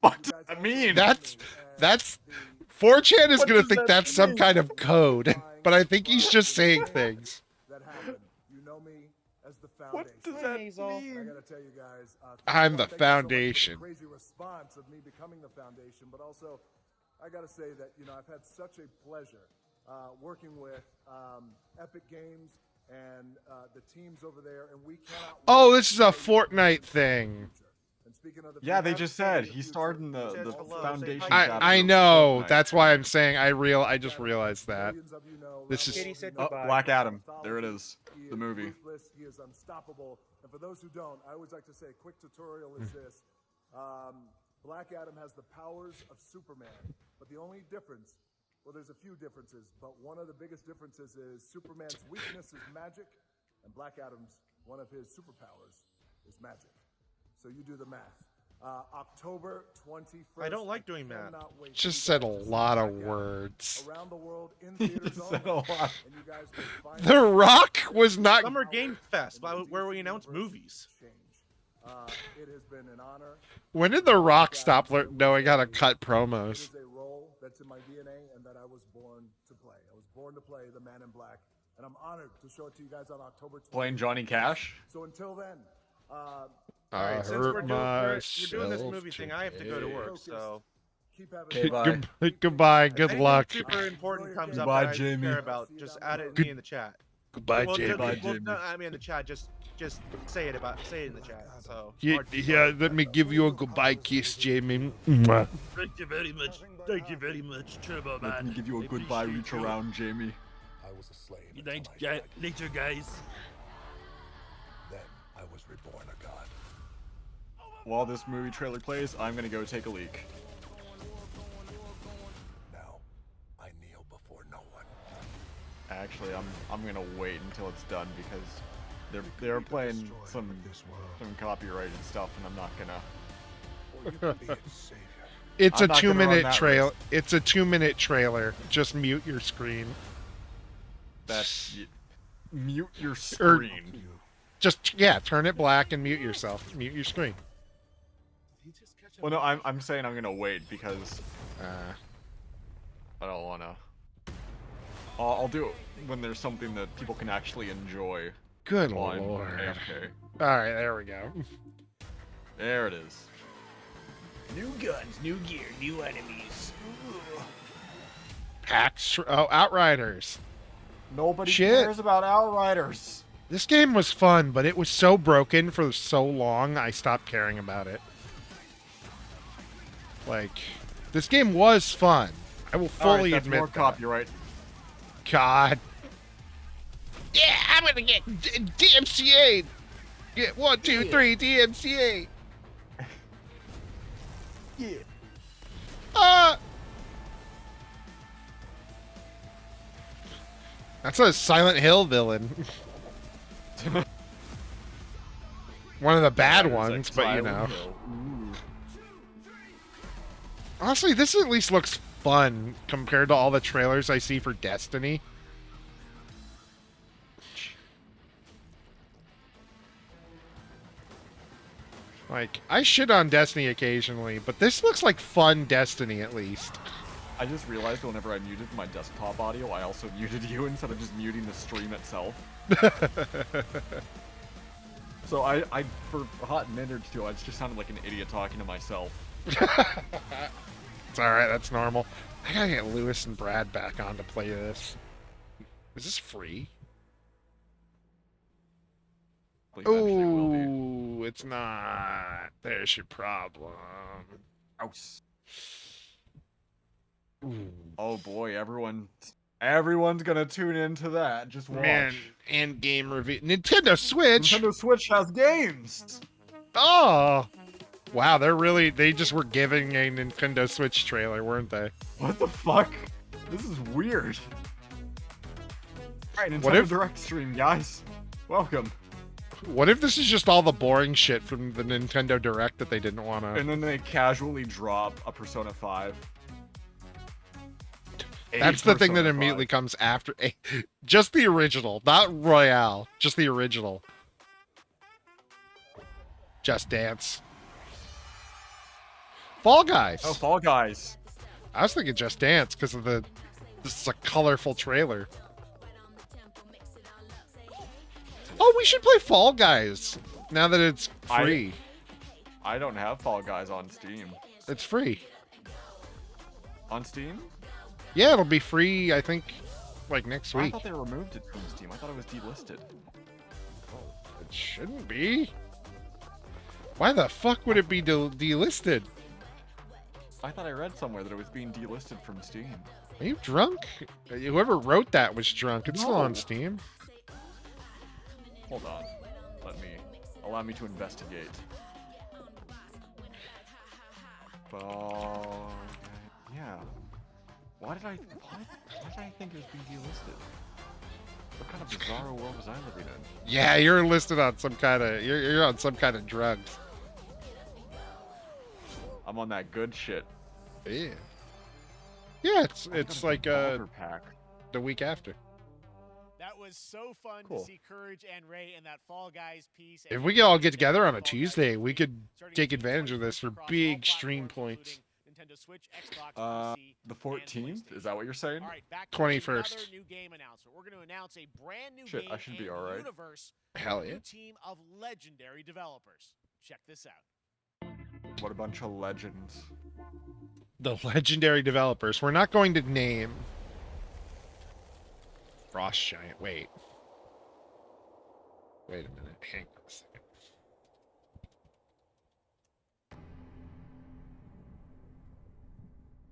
What You does guys that also mean? know That's me as that's the 4chan is What gonna does think that that's some mean? kind of code, but I think he's just saying things. that happened. You know me as the What foundation. does that I mean? gotta tell you guys, I'm one, the thank you so much for foundation. crazy response of me becoming the foundation, but also, I gotta say that I've had such a pleasure working with Epic Games and the teams over there, and we cannot. Oh, wait this is to a show you Fortnite the thing. future. And speaking of the Yeah, they future, just said the he future, starred in the Says hello, say foundation hi. chapter. I of know. Fortnite. That's why I'm saying I just realized that. millions of you know This around is- the Katie world, said he is goodbye. Black Adam. mythology. There it is. He The movie. Ruthless, he is unstoppable. And for those who don't, I always like to say a quick tutorial is this. Black Adam has the powers of Superman, but the only difference, well, there's a few differences, but one of the biggest differences is Superman's weakness is magic, and Black Adam's, one of his superpowers is magic. So you do the math. October 21st. I don't like doing math. cannot wait for Just you said a guys to see lot of Black Adam words. around the world in theaters Said only, a lot. and you guys will find The Rock was not. Summer Game Fest, where we announce movies. change. It has been an honor. When did The Rock stop knowing how to cut It promos? is a role that's in my DNA and that I was born to play. I was born to play the Man in Black, and I'm honored to show it to you guys on October 20th. Playing Johnny Cash. So until then, I Since we're doing this movie thing, I have to go to work. So keep having Okay, bye. Goodbye. Good anything luck. super important comes up Goodbye, that I Jamie. care about, just add it Good- me in the chat. Goodbye, Well, Jamie. Goodbye, well, Jamie. no, I mean in the chat. Just say it in the chat. So Yeah, let me give you a goodbye kiss, Jamie. Mwah. Thank you very much. Thank you very much, Turbo Let me give you a goodbye reach around, Jamie. I was a slave. Good night, later, guys. Then I was reborn a god. While this movie trailer plays, I'm gonna go take a leak. Now, I kneel before no one. Actually, I'm gonna wait until it's done because they're playing some copyrighted stuff, and I'm not gonna. Or you can be its savior. It's I'm a not gonna run 2-minute that trail. risk. It's a 2-minute trailer. Just mute your screen. That's mute your Er, screen. Just, yeah, turn it black and mute yourself. Mute your screen. Well, no, I'm saying I'm gonna wait because Uh, I don't wanna. I'll do it when there's something that people can actually enjoy. good while I'm lord. AFK. Alright, there we go. There it is. New guns, new gear, new enemies. Packs. Oh, Outriders. Nobody Shit. cares about Outriders. This game was fun, but it was so broken for so long, I stopped caring about it. Like, this game was fun. I will fully that's admit more that. copyright. God. Yeah, I'm gonna get DMCA. Get 1, 2, 3 DMCA. Yeah. That's a Silent Hill villain. One of the bad ones, but you know. Honestly, this at least looks fun compared to all the trailers I see for Destiny. Like, I shit on Destiny occasionally, but this looks like fun Destiny at least. I just realized whenever I muted my desktop audio, I also muted you instead of just muting the stream itself. So I for a hot minute or two, I just sounded like an idiot talking to myself. It's alright, that's normal. I gotta get Lewis and Brad back on to play this. Is this free? Oh, it's not. There's your problem. Gross. Oh boy, everyone's gonna tune into that. Just watch. Man, and game review. Nintendo Switch. Nintendo Switch has games. Oh, wow! They just were giving a Nintendo Switch trailer, weren't they? What the fuck? This is weird. All right, Nintendo What if- Direct stream, guys. Welcome. What if this is just all the boring shit from the Nintendo Direct that they didn't want to? And then they casually drop a Persona 5. That's the thing that immediately comes after. Just the original, not Royale. Just the original. Just Dance. Fall Guys. Oh, Fall Guys. I was thinking Just Dance because of this is a colorful trailer. Oh, we should play Fall Guys now that it's free. I don't have Fall Guys on Steam. It's free. On Steam? Yeah, it'll be free, I think, like next I week. thought they removed it from Steam. I thought it was delisted. It shouldn't be. Why the fuck would it be delisted? I thought I read somewhere that it was being delisted from Steam. Are you drunk? Whoever wrote that was drunk. It's still on Steam. Hold on. Allow me to investigate. Yeah. Why did I think it was being delisted? What kind of bizarre world was I living in? Yeah, you're listed on some kind of you're on some kind of drugs. I'm on that good shit. Yeah. Yeah, it's like pack. the week after. That was so fun to see Courage and Ray in that Fall Guys piece. If we could all get together on a Tuesday, we could take advantage of this for big stream points. The 14th? Is that what you're saying? 21st. New game announcement. We're going to announce a brand new Shit, game I should be and alright. universe. Hell from a yeah. new team of legendary developers. Check this out. What a bunch of legends. The legendary developers. We're not going to name Frost Giant. Wait a minute. Hang on a second.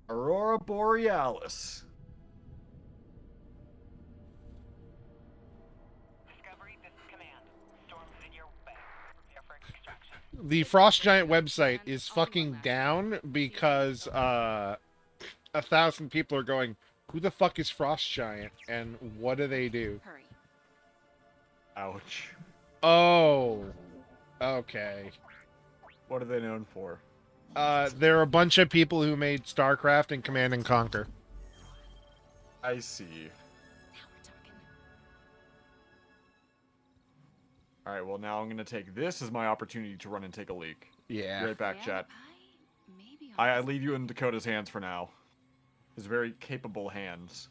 Aurora Borealis. The Frost Giant website is fucking down because 1,000 people are going, who the fuck is Frost Giant and what do they do? Ouch. Oh. Okay. What are they known for? They're a bunch of people who made StarCraft and Command and Conquer. I see. All right, well now I'm gonna take this as my opportunity to run and take a leak. Yeah. Be right back, Yeah, chat. maybe I leave you in Dakota's hands for now. His very capable hands.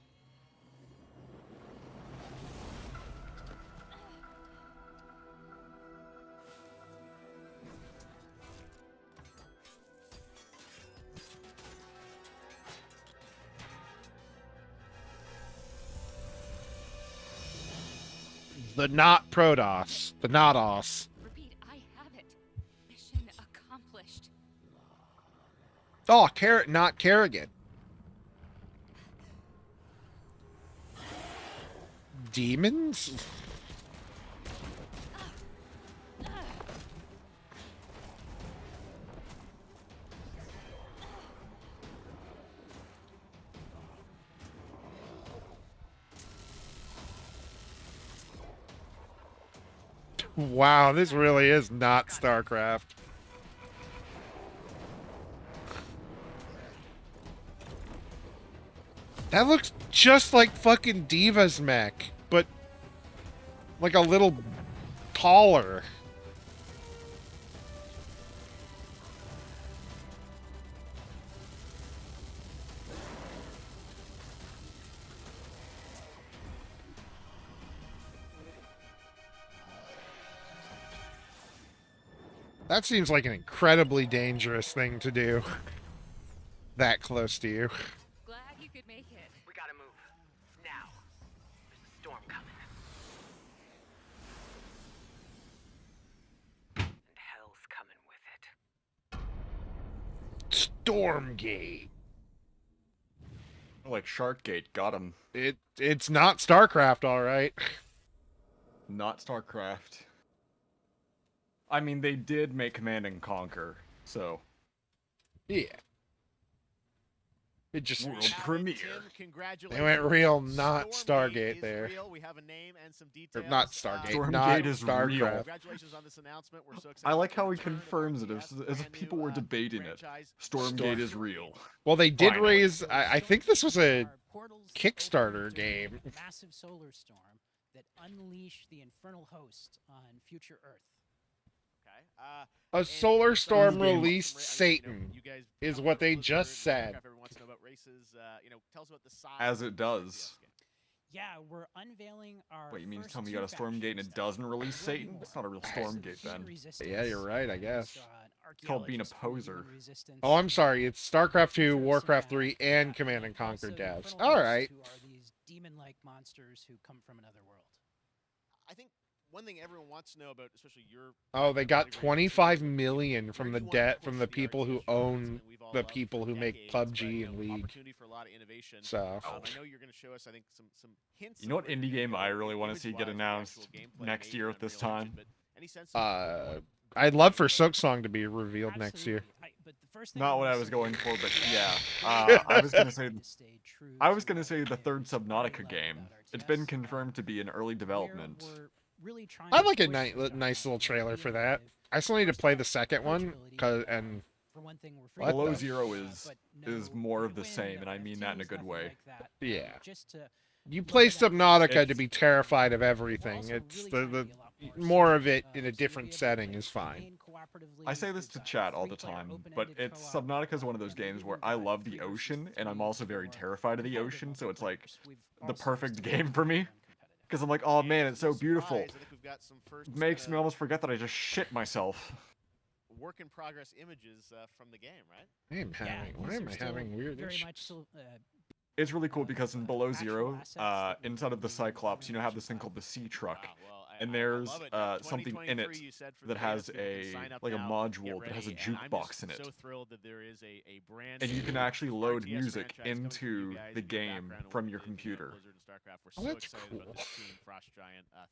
The not Protoss. The not os. Repeat, I have it. Mission accomplished. Oh, not Kerrigan. Demons? Wow, this really is not StarCraft. That looks just like fucking Diva's mech, but like a little taller. That seems like an incredibly dangerous thing to do. That close to you. Glad you could make it. We gotta move. Now. There's a storm coming. And hell's coming with it. Stormgate. Like Sharkgate, got him. It's not StarCraft, all right. Not StarCraft. I mean, they did make Command and Conquer, so. Yeah. It just World premiere. They went real not Stargate there. We have a name and some details. Or not Stargate. Stormgate not is StarCraft. real. Congratulations on this announcement. We're so excited. I like how he confirms it as if people were debating it. Stormgate is real. Well, they did Finally. raise. I think this was a Kickstarter game. Massive solar storm that unleashed the infernal host on future Earth. A solar storm released Satan, is what they just said. As it does. Yeah, we're unveiling our. Wait, you mean to first tell me two you got a Stormgate and factions it doesn't release that will Satan? war. It's not a real Stormgate then. Yeah, you're right, I guess. It's called being a poser. Oh, I'm sorry. It's StarCraft 2, Warcraft 3, and Command and Conquer devs. All right. Who are these demon-like monsters who come from another world? I think one thing everyone wants to know about, especially your. Oh, they got 25 million from the debt from the people who own the people who make PUBG and League. So. I know you're going to show us, I think, some hints. You know what indie game I really want to see get announced next year at this time? I'd love for Silksong to be revealed next year. Not what I was going for, but yeah. I was gonna say the third Subnautica game. It's been confirmed to be in early development. I'd like a nice little trailer for that. I still need to play the second one, Below Zero is more of the same, and I mean that in a good way. Yeah. You play Subnautica to be terrified of everything. It's the more of it in a different setting is fine. I say this to chat all the time, but Subnautica is one of those games where I love the ocean, and I'm also very terrified of the ocean, so it's like the perfect game for me. Because I'm like, oh man, it's so beautiful. It makes me almost forget that I just shit myself. Work in progress images from the game, right? Why am I having weird issues? It's really cool because in Below Zero, inside of the Cyclops, you know, have this thing called the Sea Truck. And there's something in it that has a module that has a jukebox in it. And you can actually load music into the game from your computer. Oh, that's cool.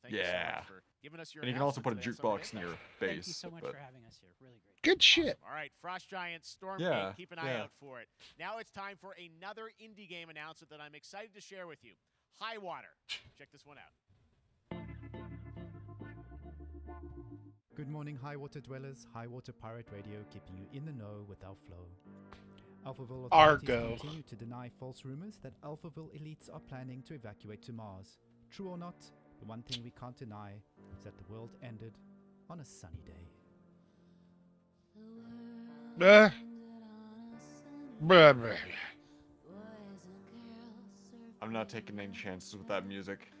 Yeah. And you can also put a jukebox in your base. Thank you so much for having us here. Really great. Good shit. All right, Frost Giant, Stormgate, Yeah, keep an eye out for it. Now it's time for another indie game announcement that I'm excited to share with you. High Water. Check this one out. Good morning, High Water Dwellers. High Water Pirate Radio, keeping you in the know with our flow. Alphaville authorities Argo. continue to deny false rumors that Alphaville elites are planning to evacuate to Mars. True or not, The one thing we can't deny is that the world ended on a sunny day. Blah, blah. I'm not taking any chances with that music.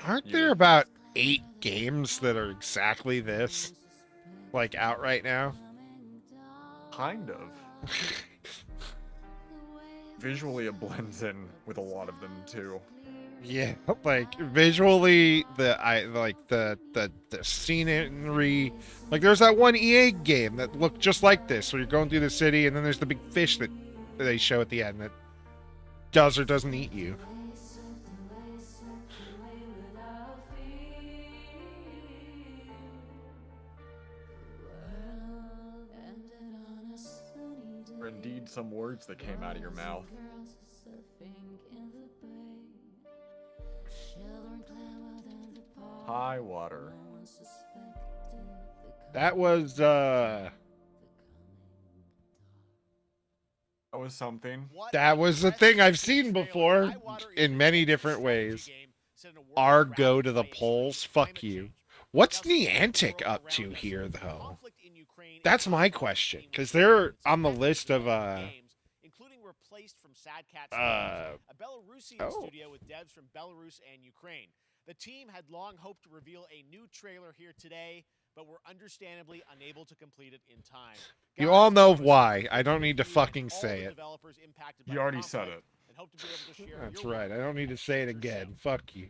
Aren't there about 8 games that are exactly this? Like, out right now? Kind of. Visually, it blends in with a lot of them too. Yeah, like visually, the scenery. Like, there's that one EA game that looked just like this, where you're going through the city, and then there's the big fish that they show at the end that does or doesn't eat you. Or indeed some words that came out of your mouth. High water. That was That was something. that was the thing I've seen before in many different ways. Our go to the polls. Fuck you. What's Niantic up to here, though? That's my question, because they're on the list of including replaced from Sad Cat Studios, a Belarusian studio with devs from Belarus and Ukraine. The team had long hoped to reveal a new trailer here today, but were understandably unable to complete it in time. You all know why. I don't need to fucking say it. You already said it. That's right. I don't need to say it again. Fuck you.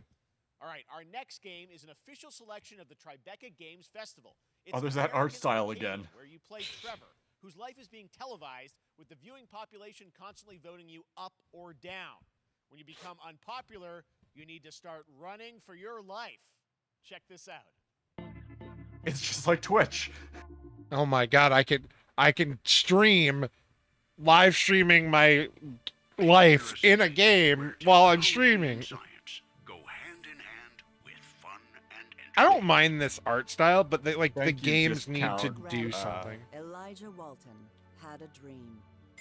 All right, our next game is an official selection of the Tribeca Games Festival. It's Oh, there's that art American style Arcade, again. Where you play Trevor, whose life is being televised with the viewing population constantly voting you up or down. When you become unpopular, you need to start running for your life. Check this out. It's just like Twitch. Oh my god, I can stream live streaming my life in a game while I'm streaming. I don't mind this art style, but the games need to do something. Elijah Walton had a dream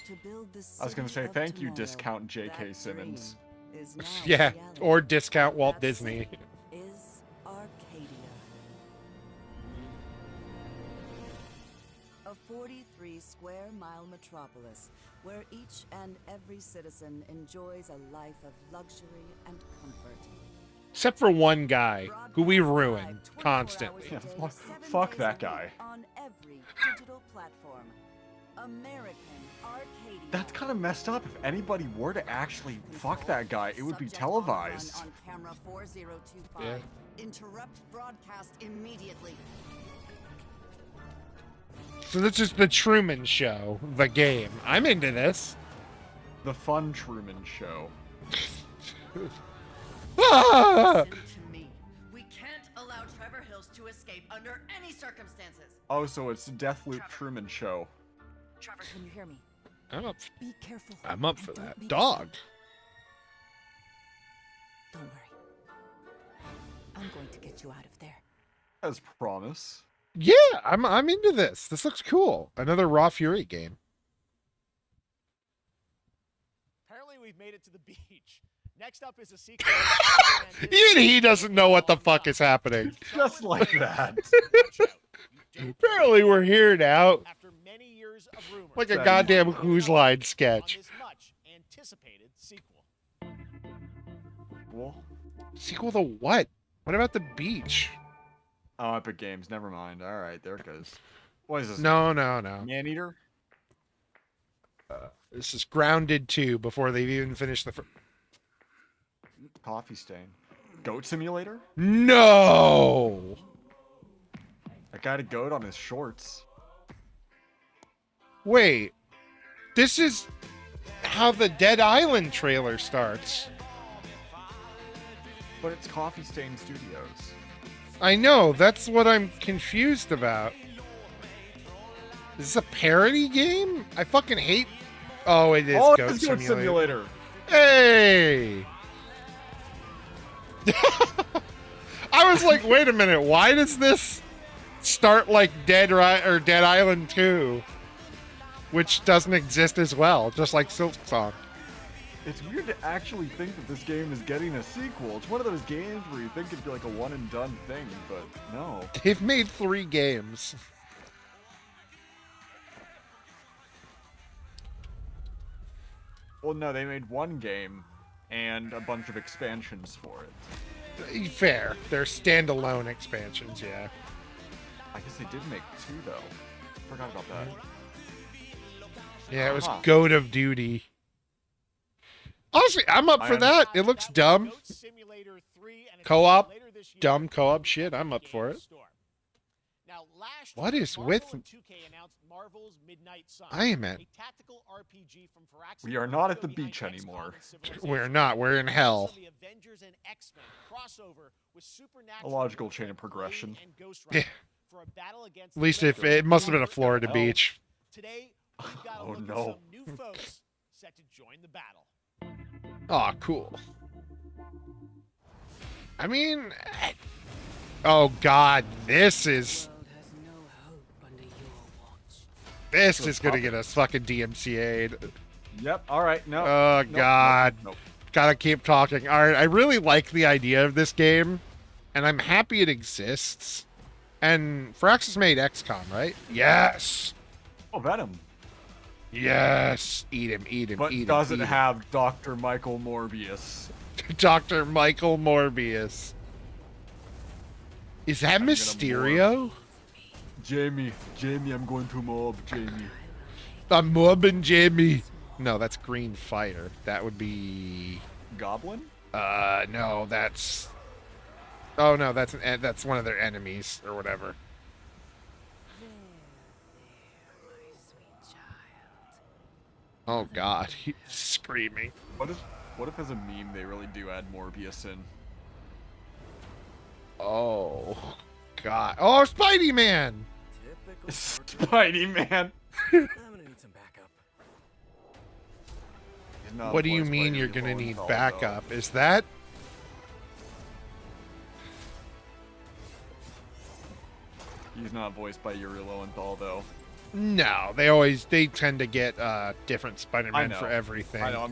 to build the I was gonna city say of thank you, tomorrow. discount J.K. That Simmons. dream is now Yeah, reality. or discount Walt That Disney. city is Arcadia. A 43-square-mile metropolis where each and every citizen enjoys a life of luxury and comfort. Except for one guy who we ruin constantly. Yeah, fuck that guy. On every digital platform. American Arcadia. That's kind of messed up. If anybody were to actually fuck that guy, it would be televised. On camera 4025. Yeah. Interrupt broadcast immediately. So this is the Truman Show, the game. I'm into this. The fun Truman Show. Ah! Listen to me. We can't allow Trevor Hills to escape under any circumstances. Oh, so it's Deathloop Truman Show. Trevor, can you hear me? I'm up. Be careful. I'm up for and don't that. make a Dog. sound. Don't worry. I'm going to get you out of there. As promise. Yeah, I'm into this. This looks cool. Another Raw Fury game. Apparently, we've made it to the beach. Next up is a sequel. Even he doesn't know what the fuck is happening. Just like that. Apparently we're here now. After many years of rumors, Like a goddamn Who's Line sketch. on this much anticipated sequel. Well, Sequel to what? What about the beach? oh, Epic Games. Never mind. All right, there it goes. What is this? No. Maneater? This is Grounded 2 before they've even finished the Coffee stain. Goat Simulator? No! I got a goat on his shorts. Wait. This is how the Dead Island trailer starts. But it's Coffee Stain Studios. I know, that's what I'm confused about. Is this a parody game? I fucking hate... Oh, it is Oh, Goat it's Goat Simulator. Simulator. Hey! I was like, wait a minute, why does this start like Dead Island 2? Which doesn't exist as well, just like Silk Song. It's weird to actually think that this game is getting a sequel. It's one of those games where you think it'd be like a one and done thing, but no. They've made 3 games. Well, no, they made 1 game and a bunch of expansions for it. Fair. They're standalone expansions, yeah. I guess they did make 2 though. Forgot about that. Yeah, it was Huh. Goat of Duty. Honestly, I'm up for that. It looks dumb. Co-op, dumb co-op shit. I'm up for it. Now, last What year, is Marvel with? and 2K announced Marvel's Midnight Sun, I am at. a tactical RPG from Firaxis We are not at the beach anymore. We're not. We're in hell. The Avengers and X-Men crossover with A supernatural logical chain of progression. and Ghost Yeah. Rider for a battle against At least the if it must have been a Florida Hell. beach. Today, we've got a Oh, look no. at some new folks set to join the battle. Oh, cool. I mean, oh god, this is gonna get us fucking DMCA'd. Yep. All right. No. Oh Nope, god, nope, nope. gotta keep talking. All right, I really like the idea of this game, and I'm happy it exists. And Firaxis made XCOM, right? Yes. Oh, Venom. Yes. Eat him. Eat him. But eat him. doesn't eat him. have Dr. Michael Morbius. Dr. Michael Morbius. Is that I'm gonna Mysterio? Jamie, I'm going to mob Jamie. I'm mobbing Jamie. No, that's Green Fire. That would be. Goblin? No, that's. Oh no, that's one of their enemies or whatever. Oh god, he's screaming. What if as a meme they really do add Morbius in? Oh god. Oh, Spidey Man. Spidey Man. I'm gonna need some backup. He's not What do you voiced by mean you're Yuri gonna need Lowenthal, backup? Is that? though. He's not voiced by Yuri Lowenthal though. No, they tend to get different I Spider-Man know. for everything. I know.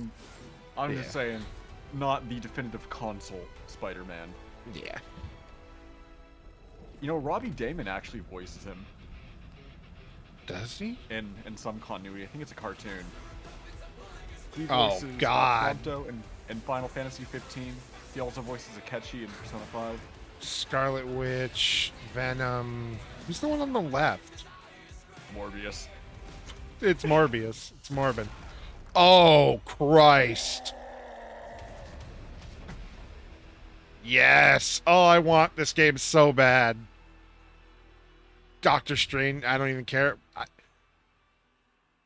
I'm Yeah. just saying, not the definitive console Spider-Man. Yeah. You know, Robbie Damon actually voices him Does he? in some continuity. I think it's a cartoon. He Oh, voices, God. Prompto in Final Fantasy 15. He also voices Akechi in Persona 5. Scarlet Witch, Venom. Who's the one on the left? Morbius. It's Morbius. It's Morbin. Oh, Christ. Yes. Oh, I want this game so bad. Doctor Strange, I don't even care.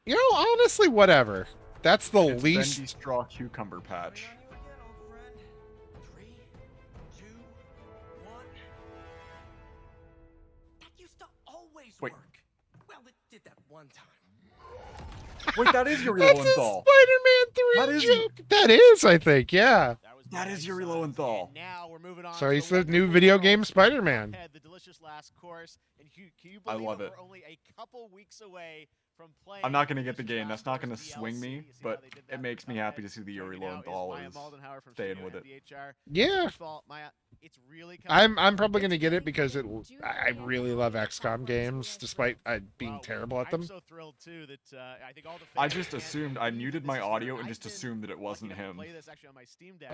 You know, honestly, whatever. That's the It's least. Bendy Straw Cucumber Patch. Wait, Well, it did that one time. wait, that is Yuri That's a Lowenthal. Spider-Man 3 That is- joke. That is, I think, yeah. That is Yuri Lowenthal. Now we're moving on. So to he's the the new wonderful video world game of Spider-Man. Cuphead, the delicious last course. And can you I believe love it. We're only a couple weeks away from playing. I'm not gonna the get the delicious game. last That's not course gonna swing DLC. me, You see how but they did it that makes with me happy Cuphead? to see the Yuri Joining me now is Lowenthal Maya is Moldenhauer from staying Studio with it. MDHR. Yeah. First of all, Maya, it's really coming. I'm probably gonna get it because I really love XCOM games, despite being terrible at them. I'm so thrilled too that I think all the I fans just can't assumed I believe muted that my this is audio here. and I've just been assumed that it wasn't lucky enough to him. play this actually on my Steam Deck.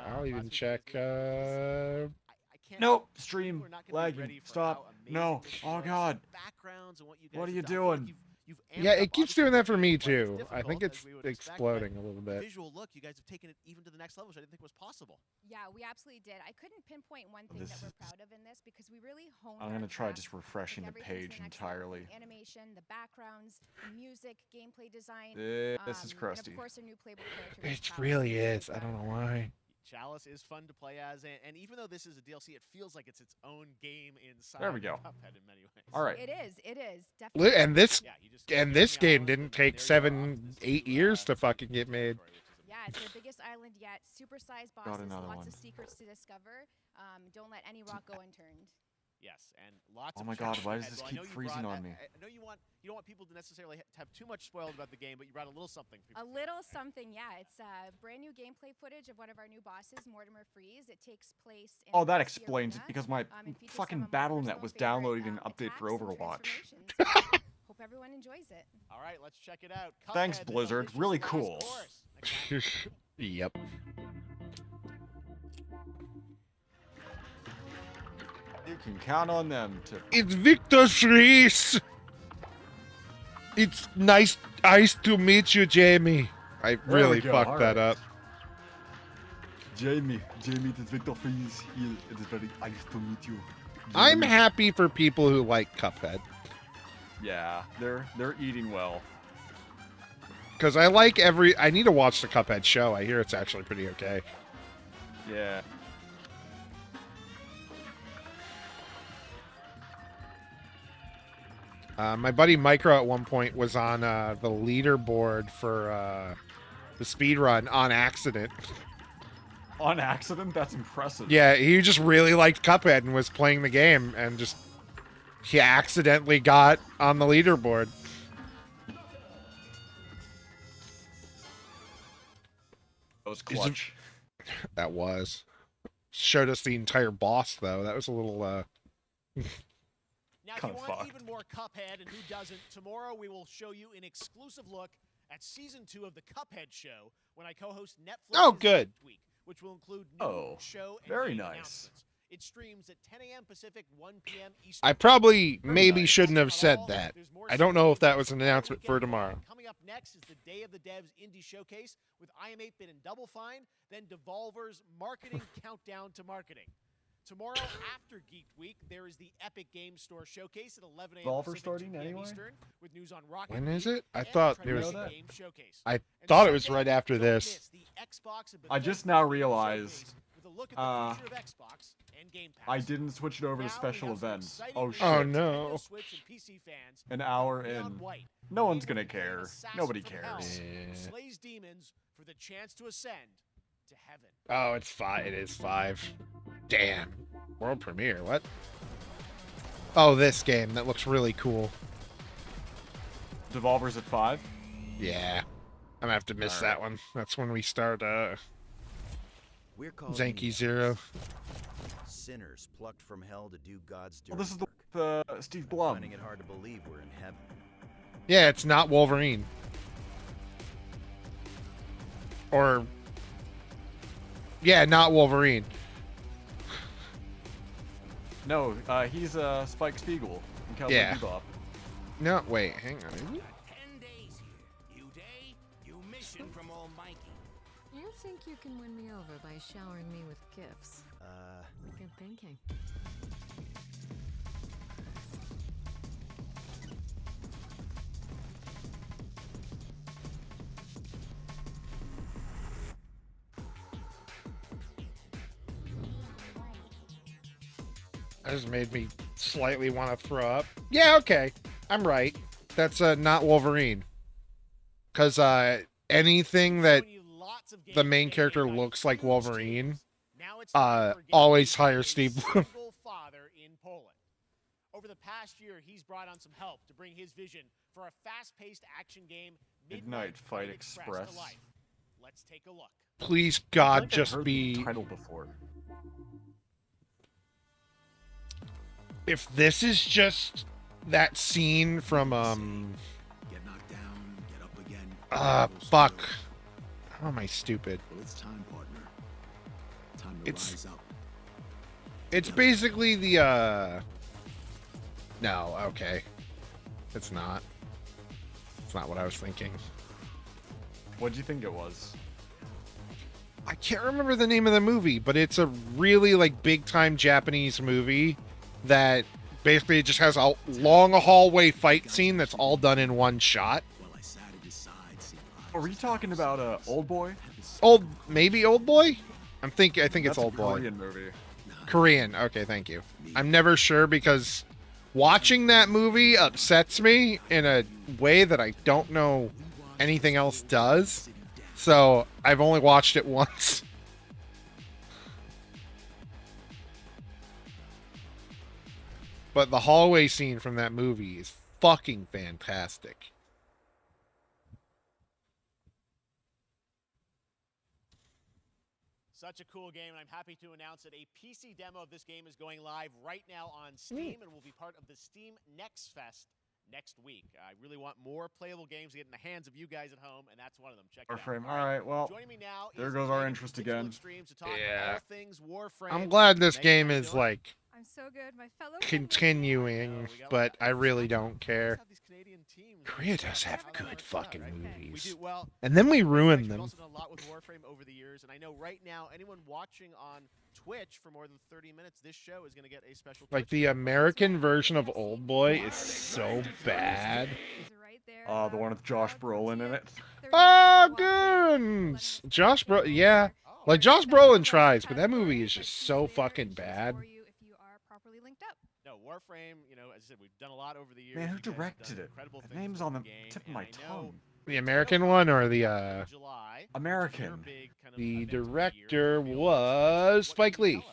I'll even last check. week because I can't Nope, believe stream people are not gonna be ready lagging. for Stop. how amazing No. this Oh was. god. Backgrounds and what you guys What are have you done. I feel like doing? you've amped Yeah, up, it keeps obviously, doing that for me playing is too. I think difficult, it's as we would expect, but exploding a little bit. visual look, you guys have taken it even to the next level, which I didn't think was possible. Yeah, we absolutely did. I couldn't pinpoint one thing This that we're is- proud of in this because we really honed I'm our gonna try craft, just refreshing the took everything to page the next level, entirely. the animation, the backgrounds, the music, gameplay design. This is and crusty. of course, a new playable character. was It Chalice, really who is. I don't know why. Chalice is fun to play as, and even though this is a DLC, it feels like it's its own game inside. There we go. Cuphead in many ways. All right. It is definitely. And this Yeah, you just and keep this the game island, didn't and take there you are, off 7, to 8 this years to new fucking get made. territory, which is Yeah, it's their biggest island yet. Supersized bosses, another lots one. of secrets to discover. Don't let any rock go unturned. Yes, and lots Oh of my God, challenges why does ahead. this Well, I keep know you freezing brought- on me? I know you don't want people to necessarily have too much spoiled about the game, but you brought a little something. For A little something, yeah. It's brand new gameplay footage of one of our new bosses, Mortimer Freeze. It takes place in Oh, that the explains it arena, because my and features some fucking of my BattleNet personal was favorite, downloading an update for attacks and Overwatch. transformations. Hope everyone enjoys it. All right, let's check it out. Thanks, Cuphead, the Blizzard. delicious Really last cool. course. Yep. You can count on them to. It's Victor Freeze. It's nice to meet you, Jamie. I There really we go, fucked all that right. up. Jamie, it is Victor Freeze. It is very nice to meet you. I'm happy for people who like Cuphead. Yeah, they're eating well. Because I like I need to watch the Cuphead show. I hear it's actually pretty okay. Yeah. My buddy Micro at one point was on the leaderboard for the speed run on accident. On accident? That's impressive. Yeah, he just really liked Cuphead and was playing the game and just he accidentally got on the leaderboard. That was clutch. That was. Showed us the entire boss though. That was a little Now, if you Kinda want fucked. even more Cuphead, and who doesn't, tomorrow we will show you an exclusive look at Season 2 of the Cuphead Show when I co-host Netflix's Oh, good. Geek Week, which will include new Oh, show and very game nice. announcements. It streams at 10 a.m. Pacific, 1 p.m. Eastern. I probably Very maybe nice. shouldn't have said that. I don't know if that was an announcement for tomorrow. Coming up next is the Day of the Devs Indie Showcase with I Am 8-Bit and Double Fine, then Devolver's Marketing Countdown to Marketing. Tomorrow after Geek Week, there is the Epic Game Store Showcase at 11 a.m. Devolver Pacific, starting 2 p.m. anyway? Eastern, with news on Rocket When League is it? I and thought the it was. Treasure Game Showcase. I And thought it was Sunday, right after don't this. miss the Xbox and I just Bethesda now Game realized, Showcase with a look at the future of Xbox and Game Pass. I didn't switch it over Now to we special have some events. exciting Oh news shit. Oh, for no. Nintendo Switch and PC fans. An hour Neon in. White, No one's Demon gonna playing care. assassin Nobody from hell, cares. who slays demons for the chance to ascend to heaven. Oh, it's 5. It is 5. Damn. World premiere. What? Oh, this game. That looks really cool. Devolver's at 5? Yeah. I'm gonna have to miss that one. That's when we start We're calling Zanky you Zero. sinners plucked from hell to do God's dirty Well, this is work. the Steve I'm Blum. finding it hard to believe we're in heaven. Yeah, it's not Wolverine. Or yeah, not Wolverine. No, he's Spike Spiegel in Cowboy Yeah. Bebop. No, wait, hang on. 10 days here. You day, you mission from Almighty. You think you can win me over by showering me with gifts? Good thinking. That just made me slightly want to throw up. Yeah, okay. I'm right. That's not Wolverine. Because anything that the main character looks like Wolverine, always hire Steve Blum. Single father in Poland. Over the past year, he's brought on some help to bring his vision for a fast-paced action game, Midnight Fight Express. to life. Let's take a look. Please, I God, feel like I've just heard be... the title before. If this is just that scene from, Get knocked down, get up again. fuck. How am I stupid? Well, it's time, partner. Time to rise up. It's basically the, No, okay. It's not. It's not what I was thinking. What'd you think it was? I can't remember the name of the movie, but it's a really, like, big-time Japanese movie that basically just has a long hallway fight scene that's all done in one shot. Are we talking about Old Boy? Maybe Old Boy? I think it's That's a Old Boy. Korean movie. Korean. Okay, thank you. I'm never sure because watching that movie upsets me in a way that I don't know anything else does. So I've only watched it once. But the hallway scene from that movie is fucking fantastic. Such a cool game, and I'm happy to announce that a PC demo of this game is going live right now on Steam and will be part of the Steam Next Fest next week. I really want more playable games to get in the hands of you guys at home, and that's one of them. Check it out. Warframe. All right, well, Joining me now there is goes our Megan interest from Digital again. Extremes to talk Yeah. all things Warframe. I'm glad this Megan, game how you is doing? like I'm so good, my fellow. continuing, but I really don't care. Korea does have good fucking movies. And then we ruin We've them. also done a lot with Warframe over the years, and I know right now anyone watching on Twitch for more than 30 minutes, this show is going to get a special. Like the American version of Old Boy is so bad. The one with Josh Brolin in it. Oh, goons! Josh Brolin, yeah. Like, Josh Brolin tries, but that movie is just so fucking bad. No, Warframe, you know, as I said, we've done a lot over the years. Man, who You guys have directed done it? incredible The things name's with on the game, tip of and my I know tongue. The American one or the, American. The director was Spike Lee.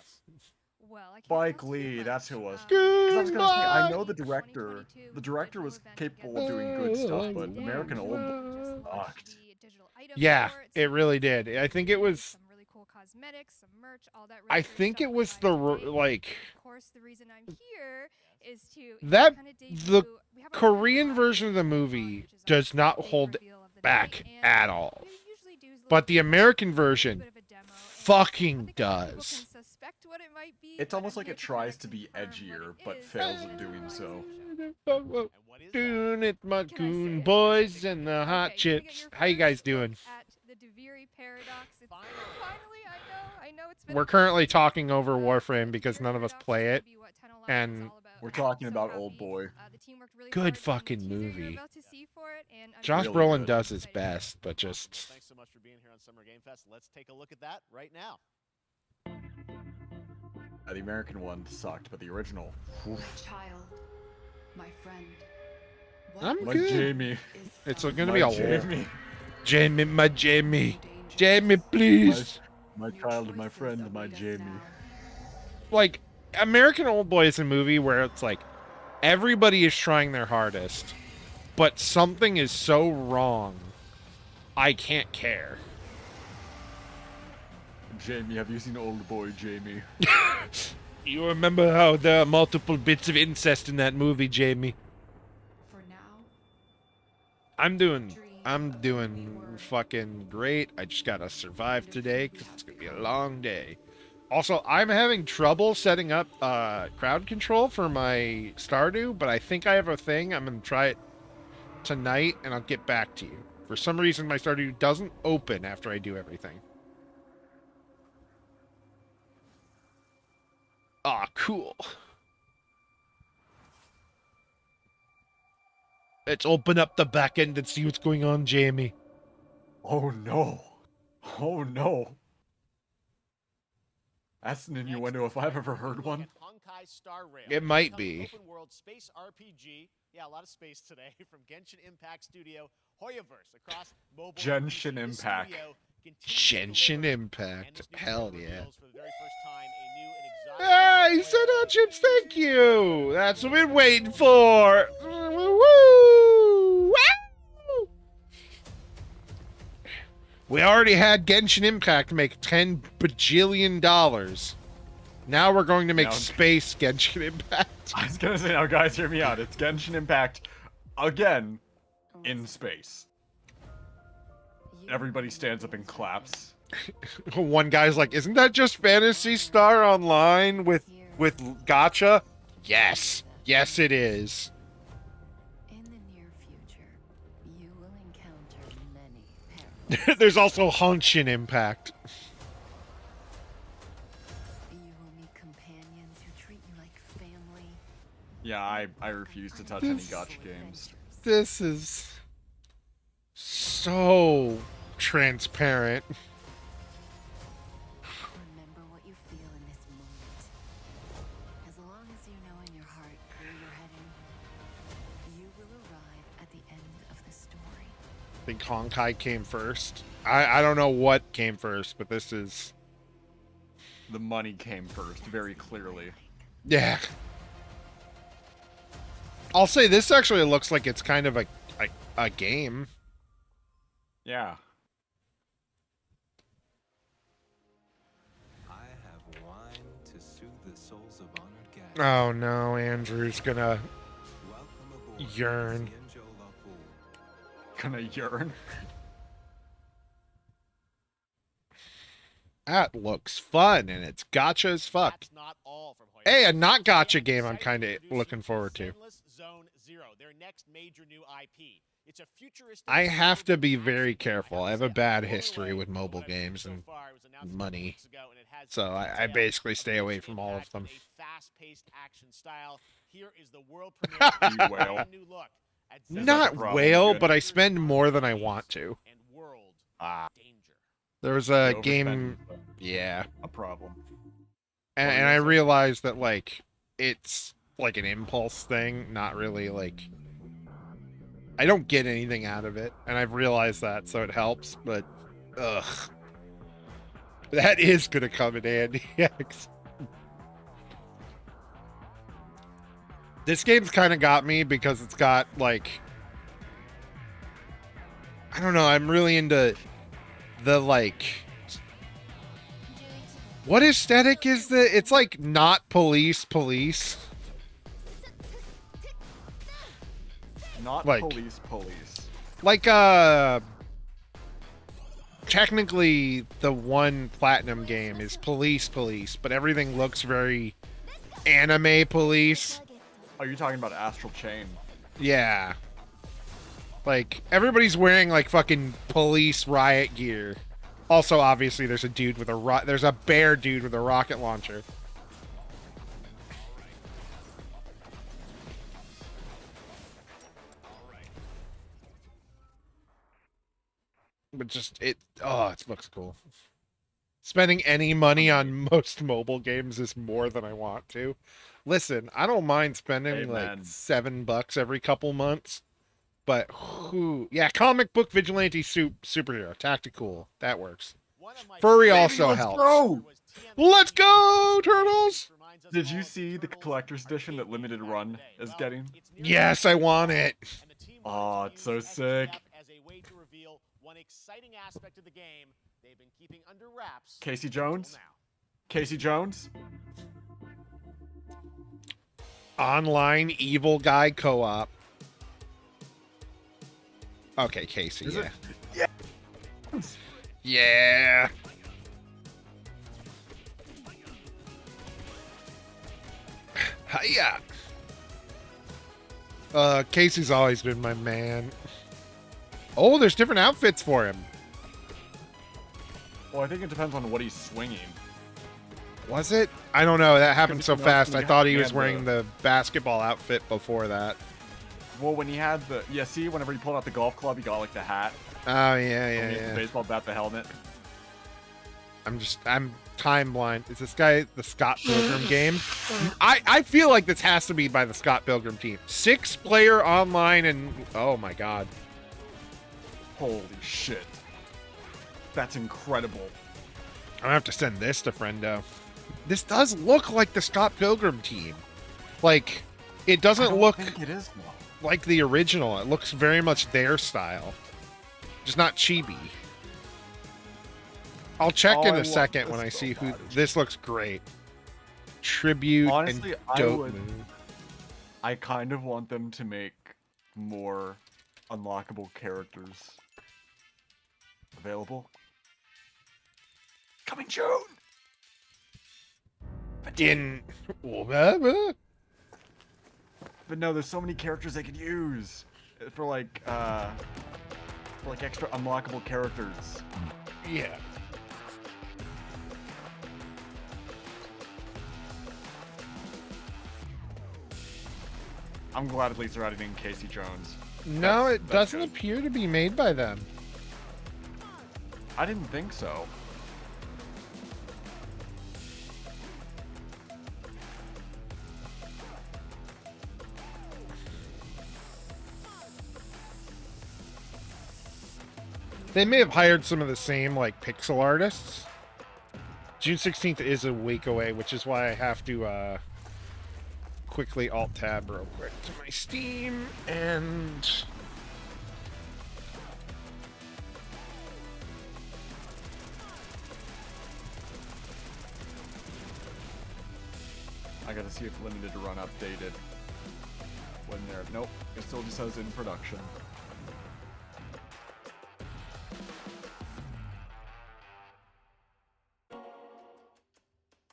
Spike Lee, that's who it was. 'Cause I was gonna say, I know the director. The director was capable of doing good stuff, but American Old Boy sucked. Yeah, it really did. I think it was. I think it was the like. Of course, the reason I'm here is to That the Korean version of the movie does not hold back at all, but the American version fucking does. It's almost like it tries to be edgier, but fails at doing so. Doing it, my goon boys and the hot chips. How you guys doing? We're currently talking over Warframe because none of us play it, and we're talking about Old Boy. Good fucking movie. Josh Really Brolin good. does his best, but just Thanks so much for being here on Summer Game Fest. Let's take a look at that right now. The American one sucked, but the original. Oof. Child, my friend. I'm My good. Jamie. It's gonna My be a Jamie. Jamie, my Jamie, Jamie, please. My child, my friend, my Jamie. Like, American Old Boy is a movie where it's like everybody is trying their hardest, but something is so wrong, I can't care. Jamie, have you seen Old Boy, Jamie? You remember how there are multiple bits of incest in that movie, Jamie? For now, I'm doing fucking great. I just gotta survive today because it's gonna be a long day. Also, I'm having trouble setting up crowd control for my Stardew, but I think I have a thing. I'm gonna try it tonight, and I'll get back to you. For some reason, my Stardew doesn't open after I do everything. Ah, cool. Let's open up the back end and see what's going on, Jamie. Oh no. Oh no. That's an innuendo if I've ever heard one. Honkai Star Rail. It might Another be. Open world space RPG. Yeah, a lot of space today from Genshin Impact Studio, Hoyoverse across mobile. Genshin Impact. Genshin Impact. Hell yeah. For the very first time, a new and exotic Hey, said chips, thank you. That's what we've been waiting for. Woo! Woo! We already had Genshin Impact make $10 bajillion. Now we're going to make Now- space Genshin Impact. I was gonna say, now guys, hear me out. It's Genshin Impact again in space. Everybody stands up and claps. One guy's like, "Isn't that just Phantasy Star Online with gacha?" Yes, yes, it is. In the near future, you will encounter many perils. There's also Honshin Impact. You will meet companions who treat you like family. Yeah, I refuse to touch any gacha games. This is so transparent. Remember what you feel in this moment. As long as you know in your heart where you're heading, you will arrive at the end of the story. I think Honkai came first. I don't know what came first, but this is... The money came first, very clearly. Yeah. I'll say this actually looks like it's kind of a game. Yeah. I have wine to soothe the souls of honored guests. Oh no, Andrew's gonna yearn. Gonna yearn. That looks fun, and it's gotcha as fuck. Hey, a not gotcha game I'm kind of looking forward to. Zone Zero, their next major new IP. It's a futuristic. I have to be very careful. I have a bad history with mobile games and money, so I basically stay away from all of them. Fast-paced action style. Here is the world premiere. Whale. New look at Not whale, but I spend more than I want to. There was a game, yeah, a problem, and I realized that like it's like an impulse thing, not really like I don't get anything out of it, and I've realized that, so it helps. But ugh, that is gonna come in handy. This game's kind of got me because it's got like I don't know. I'm really into the like. What aesthetic is the? It's like not police. Not like, police. Like technically the one Platinum game is police, but everything looks very anime police. Oh, you're talking about Astral Chain. Yeah. Like, everybody's wearing, like, fucking police riot gear. Also, obviously, there's a dude with a there's a bear dude with a rocket launcher. But just, it looks cool. Spending any money on most mobile games is more than I want to. Listen, I don't mind spending, like, $7 every couple months. But yeah, comic book vigilante superhero, tactical, that works. Furry also helps. Go! Let's go, Turtles! Did you see the collector's edition that Limited Run is getting? Yes, I want it. Oh, it's so sick. As a way to reveal one exciting aspect of the game they've been keeping under wraps. Casey Jones? Casey Jones? Online evil guy co-op. Okay, Casey, yeah. Yeah. Yeah. Hiya. Casey's always been my man. Oh, there's different outfits for him. Well, I think it depends on what he's swinging. Was it? I don't know. That happened so fast. I thought he was wearing the basketball outfit before that. Well, when he had the... Yeah, see? Whenever he pulled out the golf club, he got, like, the hat. Oh, yeah. The baseball bat, the helmet. I'm time blind. Is this guy the Scott Pilgrim game? I feel like this has to be by the Scott Pilgrim team. 6-player online and... Oh, my God. Holy shit. That's incredible. I'm gonna have to send this to Friendo. This does look like the Scott Pilgrim team. Like, it doesn't look... it is, no. Like the original. It looks very much their style. Just not chibi. I'll check in a second when I see who... This looks great. Tribute Honestly, and Dope I kind of want them to make more unlockable characters available. Coming June! But no, there's so many characters they could use for like extra unlockable characters. Yeah. I'm glad at least they're adding in Casey Jones. No, it doesn't appear to be made by them. I didn't think so. They may have hired some of the same, like, pixel artists. June 16th is a week away, which is why I have to, quickly alt-tab real quick to my Steam, and... I gotta see if limited run updated when they're... Nope, it still just says in production.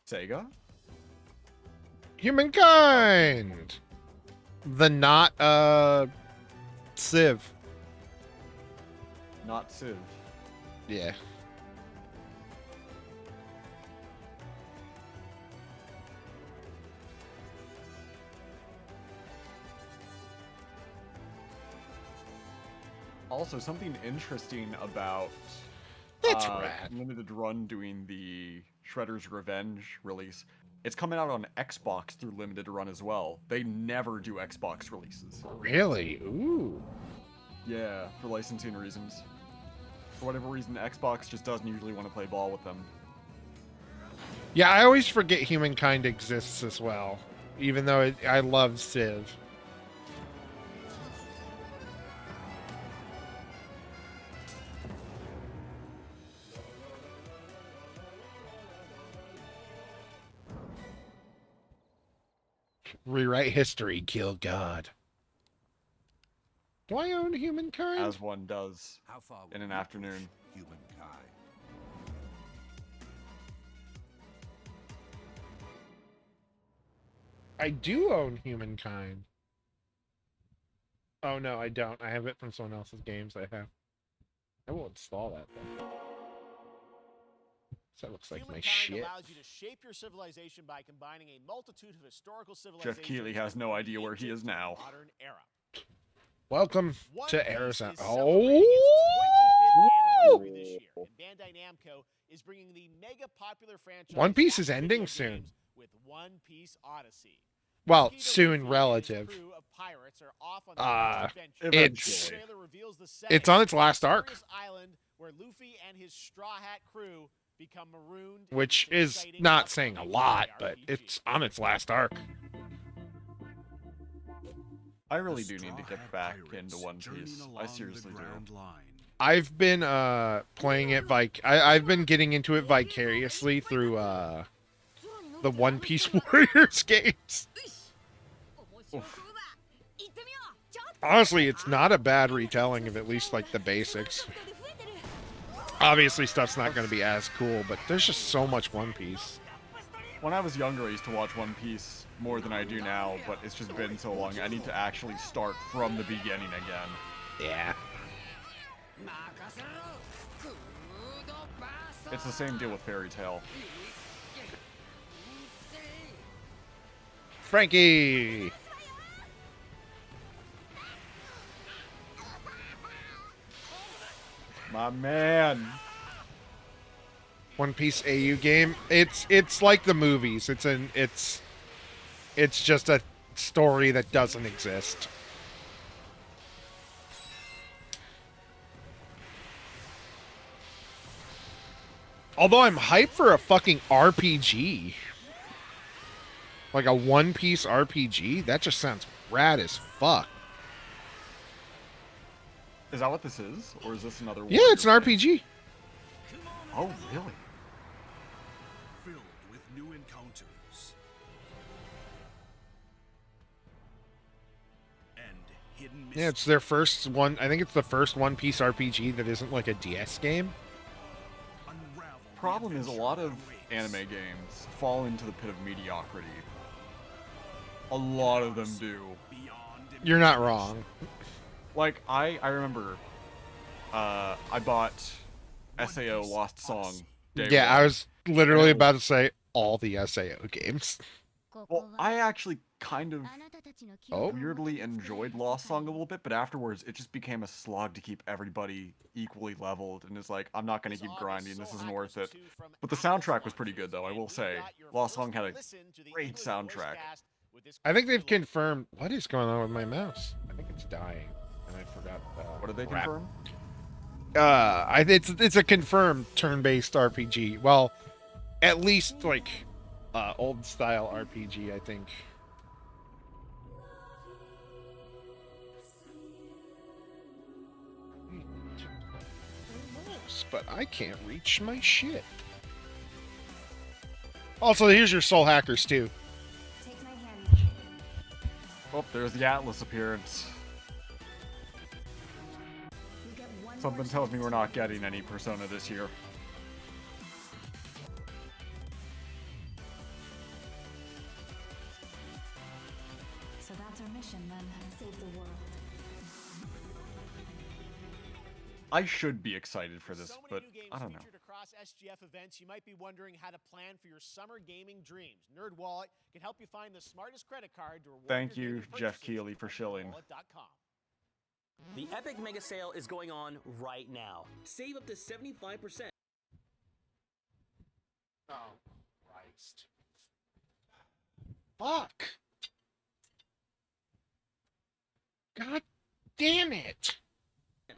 Sega? Humankind! The not, Civ. Not Civ. Yeah. Also, something interesting about That's rad. limited run doing the Shredder's Revenge release. It's coming out on Xbox through limited run as well. They never do Xbox releases. Really? Ooh. Yeah, for licensing reasons. For whatever reason, Xbox just doesn't usually want to play ball with them. Yeah, I always forget Humankind exists as well, even though I love Civ. Rewrite history, kill God. Do I own Humankind? As one does in an afternoon. Humankind. I do own Humankind. Oh no, I don't. I have it from someone else's games. I will install that though. That looks like my shit. Allows you to shape your civilization by combining a multitude of historical civilizations. Jeff Keighley has no idea where he is now. Modern era. Welcome to Arizona. Oh! This year, and Bandai Namco is bringing the mega popular franchise One Piece is back to ending video soon. games with One Piece Odyssey. Well, Kido soon Luffy relative. and his crew of pirates are off on their adventure. It's The trailer reveals the setting it's on its last of a arc, mysterious island where Luffy and his Straw Hat crew become marooned. in which this is exciting not saying a upcoming lot, but RPG. it's on its last arc. I really do need to get back into One Piece. I seriously do. I've been playing it I've been getting into it vicariously through the One Piece Warriors games. Oof. Honestly, it's not a bad retelling of at least like the basics. Obviously, stuff's not going to be as cool, but there's just so much One Piece. When I was younger, I used to watch One Piece more than I do now, but it's just been so long. I need to actually start from the beginning again. Yeah. It's the same deal with Fairy Tail. Frankie! My man. One Piece AU game. It's like the movies. It's just a story that doesn't exist. Although I'm hyped for a fucking RPG. Like a One Piece RPG? That just sounds rad as fuck. Is that what this is? Or is this another one? Yeah, it's an RPG. Oh, really? Filled with new encounters. And hidden Yeah, it's their first one. I think it's the first One Piece RPG that isn't like a DS game. Problem is, a lot of anime games fall into the pit of mediocrity. A lot of them do. You're not wrong. Like, I remember, I bought SAO Lost Song day Yeah, one. I was literally about to say all the SAO games. Well, I actually kind of weirdly enjoyed Lost Song a little bit, but afterwards it just became a slog to keep everybody equally leveled, and it's like, I'm not going to keep grinding, this isn't worth it. But the soundtrack was pretty good, though, I will say. Lost Song had a great soundtrack. I think they've confirmed... What is going on with my mouse? I think it's dying, and I forgot... What did they crap. confirm? It's a confirmed turn-based RPG. Well, at least, like, old-style RPG, I think. mouse, but I can't reach my shit. Also, here's your soul hackers too. Take my hand. Oh, there's the Atlas appearance. You get one Something more tells me chance we're to not getting any Persona this year. So that's our mission then. Save the world. I should be excited for this, but I don't know. Featured across SGF events, you might be wondering how to plan for your summer gaming dreams. NerdWallet can help you find the smartest credit card to reward Thank your you, gaming Jeff purchases Keighley, for at shilling. nerdwallet.com. The Epic Mega Sale is going on right now. Save up to 75%. Oh, Christ. Fuck. God damn it.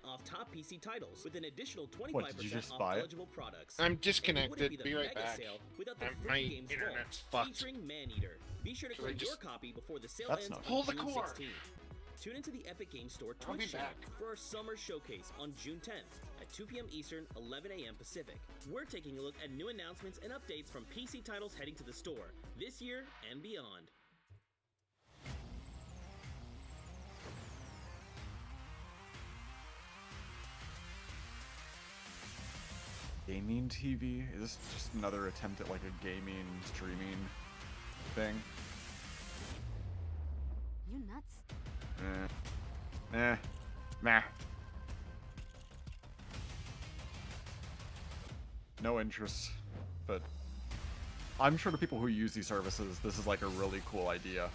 Off top PC titles with an additional 25% What, did you just off buy it? eligible products. I'm And disconnected. it wouldn't Be the right Mega back. Sale without the My free games internet's vault fucked. featuring Maneater. Be sure to Should I claim your just- copy before the sale That's ends not on Pull the June cord. 16th. Tune into the Epic Games Store I'll be Twitch channel back. for our summer showcase on June 10th at 2 p.m. Eastern, 11 a.m. Pacific. We're taking a look at new announcements and updates from PC titles heading to the store this year and beyond. Gaming TV? Is this just another attempt at like a gaming streaming thing? You nuts? Meh. No interest, but I'm sure to people who use these services, this is like a really cool idea.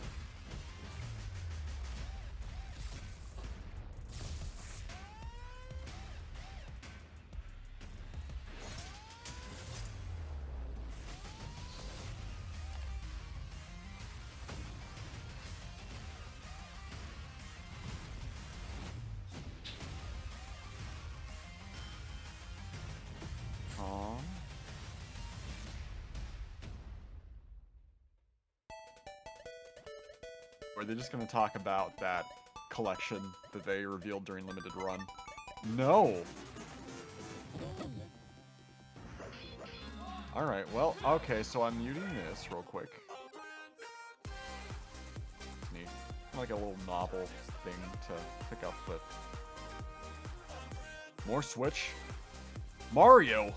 Aw. Or are they just gonna talk about that collection that they revealed during Limited Run? No! Alright, well, okay, so I'm muting this real quick. It's neat. Like a little novel thing to pick up, but... More Switch? Mario!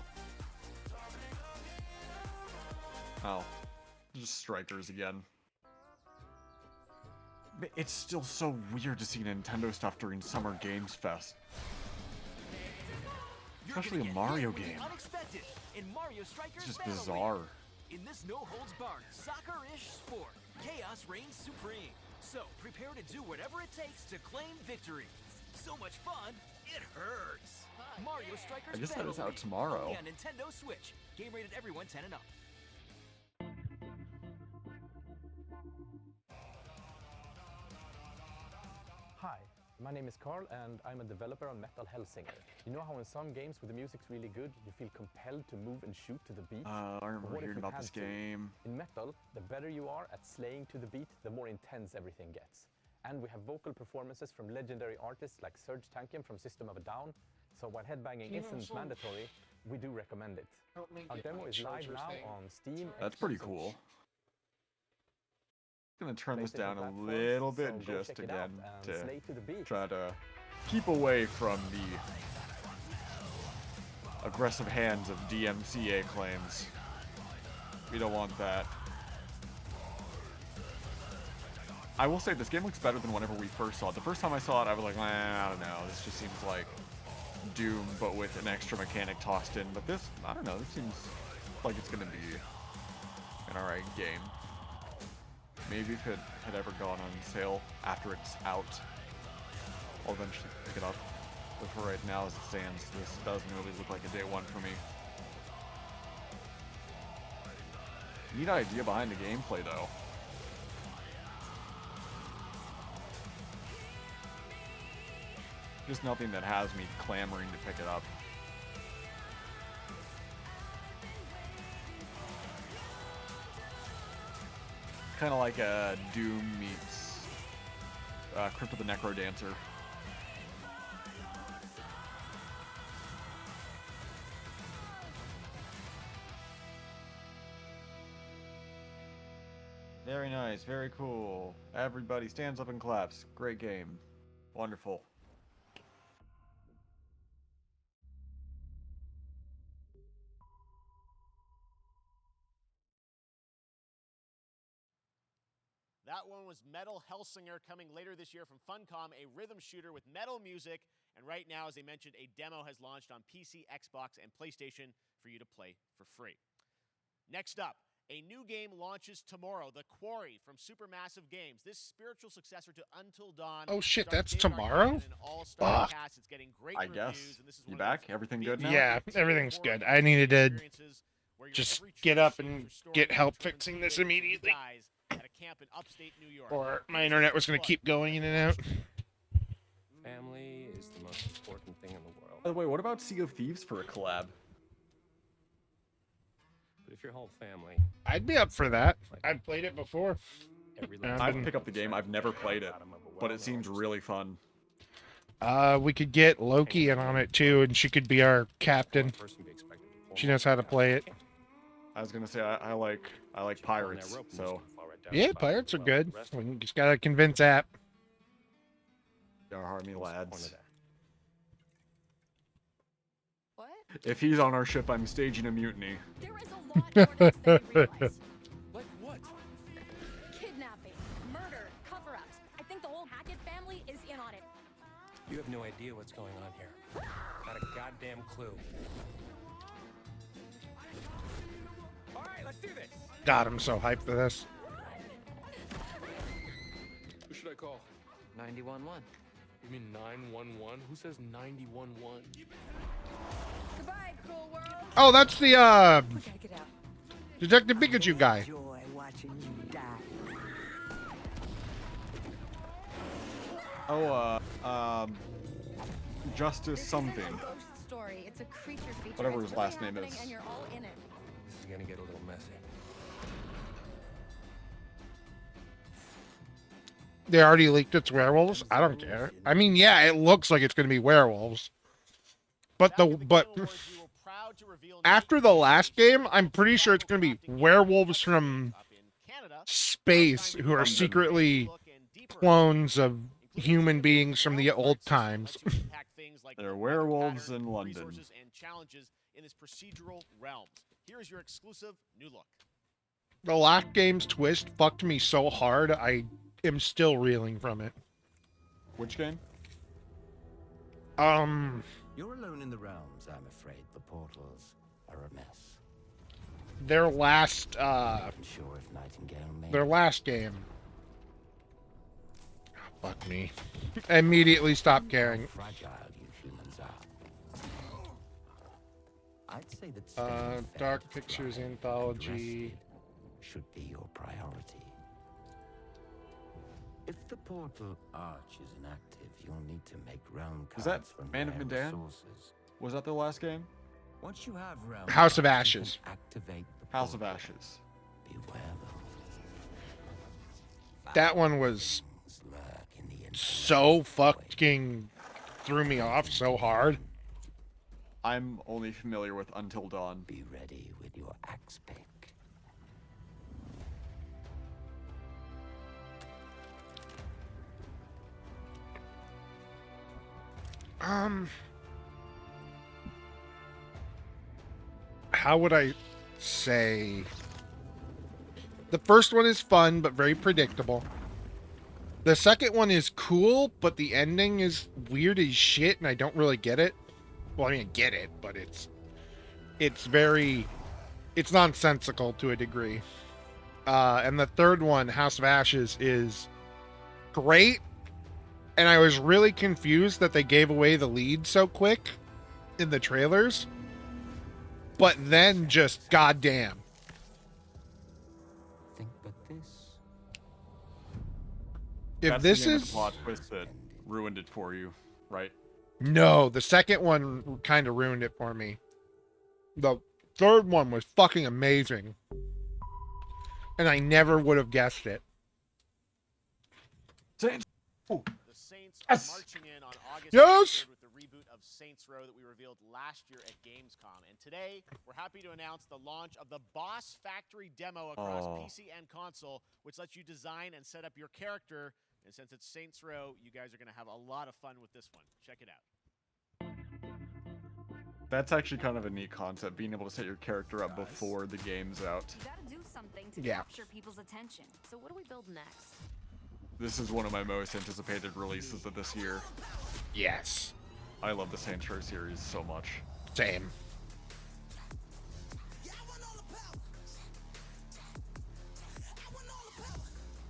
Oh. Just strikers again. But it's still so weird to see Nintendo stuff during Summer Games Fest. Especially a Mario game. Unexpected in Mario Strikers It's just Battle bizarre. League. In this no-holds-barred, soccer-ish sport, chaos reigns supreme. So prepare to do whatever it takes to claim victory. So much fun, it hurts. Mario Strikers I guess that Battle is out League, tomorrow. only on Nintendo Switch. Game rated everyone 10 and up. Hi, my name is Carl and I'm a developer on Metal Hellsinger. You know how in some games where the music's really good, you feel compelled to move and shoot to the beat? I remember But what if hearing you about this had to? game. In Metal, the better you are at slaying to the beat, the more intense everything gets. And we have vocal performances from legendary artists like Serge Tankian from System of a Down, so while headbanging Yeah, isn't so- mandatory, we do recommend it. Help me Our get demo my is live charger now thing. on Steam. That's Xbox, pretty and cool. I'm gonna turn this PlayStation down a platforms, little so bit go just check it out again and to slay to the beat. try to keep away from the aggressive hands of DMCA claims. We don't want that. I will say this game looks better than whenever we first saw it. The first time I saw it, I was like, I don't know. This just seems like Doom, but with an extra mechanic tossed in. But this, I don't know. This seems like it's gonna be an alright game. Maybe if it had ever gone on sale after it's out, I'll eventually pick it up. But for right now, as it stands, this doesn't really look like a day one for me. Neat idea behind the gameplay, though. Just nothing that has me clamoring to pick it up. Kind of like a Doom meets Crypt of the Necro Dancer. Very nice. Very cool. Everybody stands up and claps. Great game. Wonderful. That one was Metal Hellsinger coming later this year from Funcom, a rhythm shooter with metal music. And right now, as I mentioned, a demo has launched on PC, Xbox, and PlayStation for you to play for free. Next up, a new game launches tomorrow, The Quarry from Supermassive Games. This spiritual successor to Until Dawn. Oh shit, stars that's David tomorrow? Arquette and an all-star Fuck. cast. It's getting great I reviews, guess. and this is You one of back? those Everything good now? Yeah, everything's good. I needed to just get up and get help fixing this immediately. at a camp in upstate New York. Or my internet was going to keep going in and out. Family is the most important thing in the world. By the way, what about Sea of Thieves for a collab? But if your whole family, I'd be up for that. I've played it before. I'd pick up the game. I've never played it, but it seems really fun. We could get Loki in on it too, and she could be our captain. She knows how to play it. I was gonna say I like pirates, so Yeah, pirates are good. We just gotta convince App. our army lads. What? If he's on our ship, I'm staging a mutiny. There is a lot more to this than you realize. Like what? Kidnapping, murder, cover-ups. I think the whole Hackett family is in on it. you have no idea what's going on here. Not a goddamn clue. All right, let's do this. God, I'm so hyped for this. Who should I call? 911. You mean 911? Who says 911? Goodbye, cruel world. Oh, that's the Check it out. Detective Pikachu guy. Enjoy watching you die. Oh, Justice something. Ghost story. It's a creature feature. Whatever It's his last really name happening is. And you're all in it. This is gonna get a little messy. They already leaked it's werewolves. I don't care. I mean, yeah, it looks like it's gonna be werewolves. But after the last game, I'm pretty sure it's gonna be werewolves from space who are secretly clones of human beings from the old times. They're werewolves in London. Resources and challenges in this procedural realms. Here's your exclusive new look. The last game's twist fucked me so hard, I am still reeling from it. Which game? You're alone in the realms, I'm afraid. The portals are a mess. Their last, Sure if Nightingale made their last game. Oh, fuck me. I immediately stopped caring. fragile you humans are. I'd say that staying fair Dark to Pictures thrive Anthology. rested should be your priority. If the portal arch is inactive, you'll need to make realm Is that cards from Man of rare Medan? resources. Was that the last game? Once you have realm House of cards, you Ashes. can activate the House of portal. Ashes. Beware though. That one was so fucking threw me off so hard. I'm only familiar with Until Dawn. Be ready with your axe pick. How would I say? The first one is fun, but very predictable. The second one is cool, but the ending is weird as shit, and I don't really get it. Well, I mean, I get it, but it's nonsensical to a degree. And the third one, House of Ashes, is great, and I was really confused that they gave away the lead so quick in the trailers. But then just goddamn. Think but this. If That's this the end of is the plot twist that ruined it for you, right? No, the second one kind of ruined it for me. The third one was fucking amazing. And I never would have guessed it. Saints. Saints Yes. are marching in on August Yes. 3rd with the reboot of Saints Row that we revealed last year at Gamescom. And today, we're happy to announce the launch of the Boss Factory demo across PC and console, which lets you design and set up your character. And since it's Saints Row, you guys are going to have a lot of fun with this one. Check it out. That's actually kind of a neat concept, being able to set your character up before the game's out. You gotta do something to Yeah. capture people's attention. So what do we build next? This is one of my most anticipated releases of this year. Yes. I love the Saints Row series so much. Same.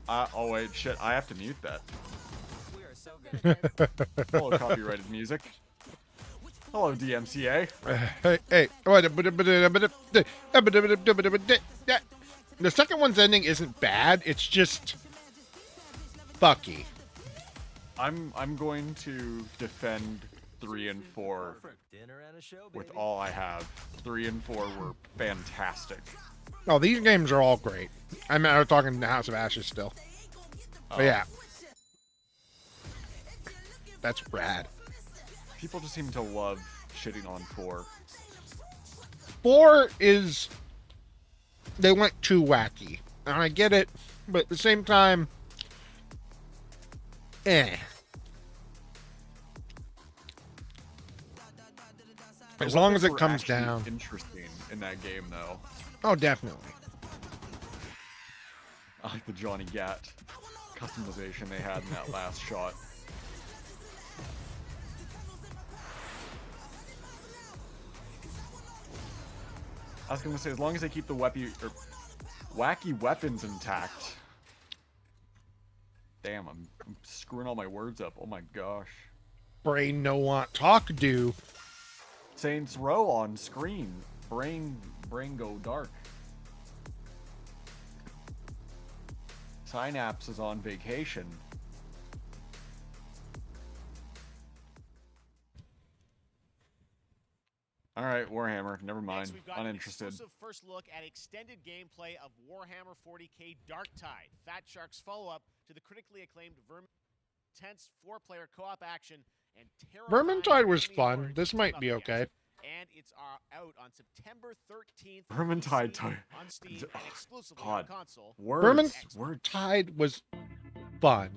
Oh wait, shit, I have to mute that. We are so good at this. Hello, copyrighted music. Hello, DMCA. Hey. The second one's ending isn't bad. It's just fucky. I'm going to defend 3 and 4 with all I have. 3 and 4 were fantastic. Oh, these games are all great. I mean, I was talking House of Ashes still. But yeah. That's rad. People just seem to love shitting on 4. 4 is... They went too wacky. And I get it, but at the same time... Eh. As long as it comes down. Interesting in that game, though. Oh, definitely. I like the Johnny Gat customization they had in that last shot. I was gonna say, as long as they keep the wacky weapons intact. Damn, I'm screwing all my words up. Oh my gosh. Brain no want talk do. Saints Row on screen. Brain go dark. Synapse is on vacation. All right, Warhammer. Never mind. Next, we've got Uninterested. An exclusive first look at extended gameplay of Warhammer 40k Darktide, Fat Shark's follow-up to the critically acclaimed intense 4-player co-op action and terrifying Vermintide was enemy fun. hordes This to might team be up okay. against. And it's out on September 13th. Vermintide on Steam and exclusively on God. console. Words. Vermintide was fun.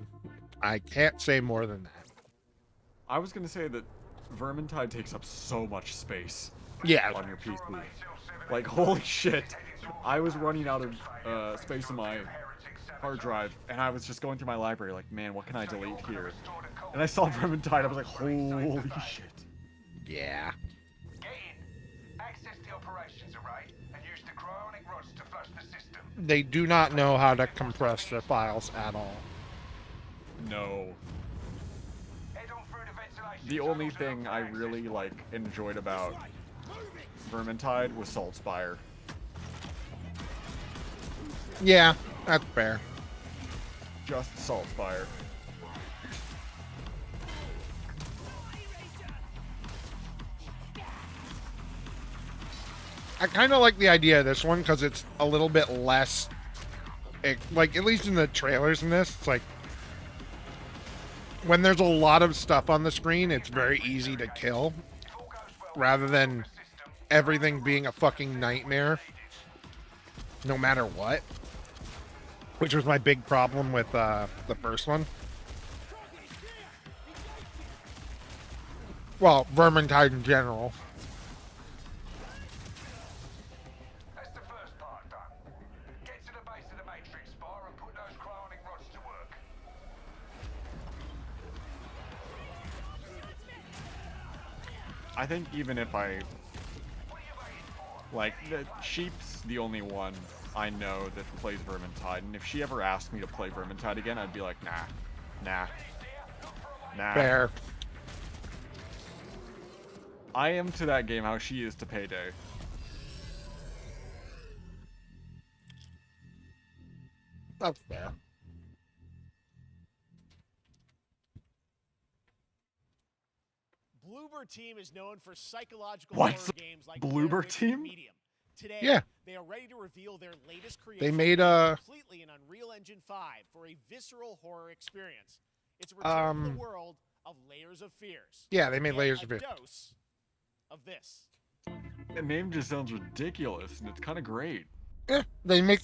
I can't say more than that. I was gonna say that Vermintide takes up so much space. Yeah. On your PC. Like, holy shit. I was running out of space in my hard drive, and I was just going through my library like, man, what can I delete here? And I saw Vermintide, I was like, holy shit. Yeah. Access the operations array and use the cryonic rods to flush the system. They do not know how to compress their files at all. No. The only thing I really, enjoyed about Vermintide was Saltspire. Yeah, that's fair. Just Saltspire. I kind of like the idea of this one because it's a little bit less, like, at least in the trailers in this, it's like, when there's a lot of stuff on the screen, it's very easy to kill, rather than everything being a fucking nightmare, no matter what, which was my big problem with the first one. Well, Vermintide in general. I think even if Sheep's the only one I know that plays Vermintide, and if she ever asked me to play Vermintide again, I'd be like, nah. Fair. I am to that game how she is to Payday. That's fair. Bloober Team is known for psychological What? horror games like Bloober Blair Witch Team? Medium. Today, Yeah. they are ready to reveal their latest creation They made a... completely in Unreal Engine 5 for a visceral horror experience. It's a return to the world of Layers of Fears. Yeah, they made And Layers a of Fears. dose of this. The name just sounds ridiculous, and it's kind of great. They make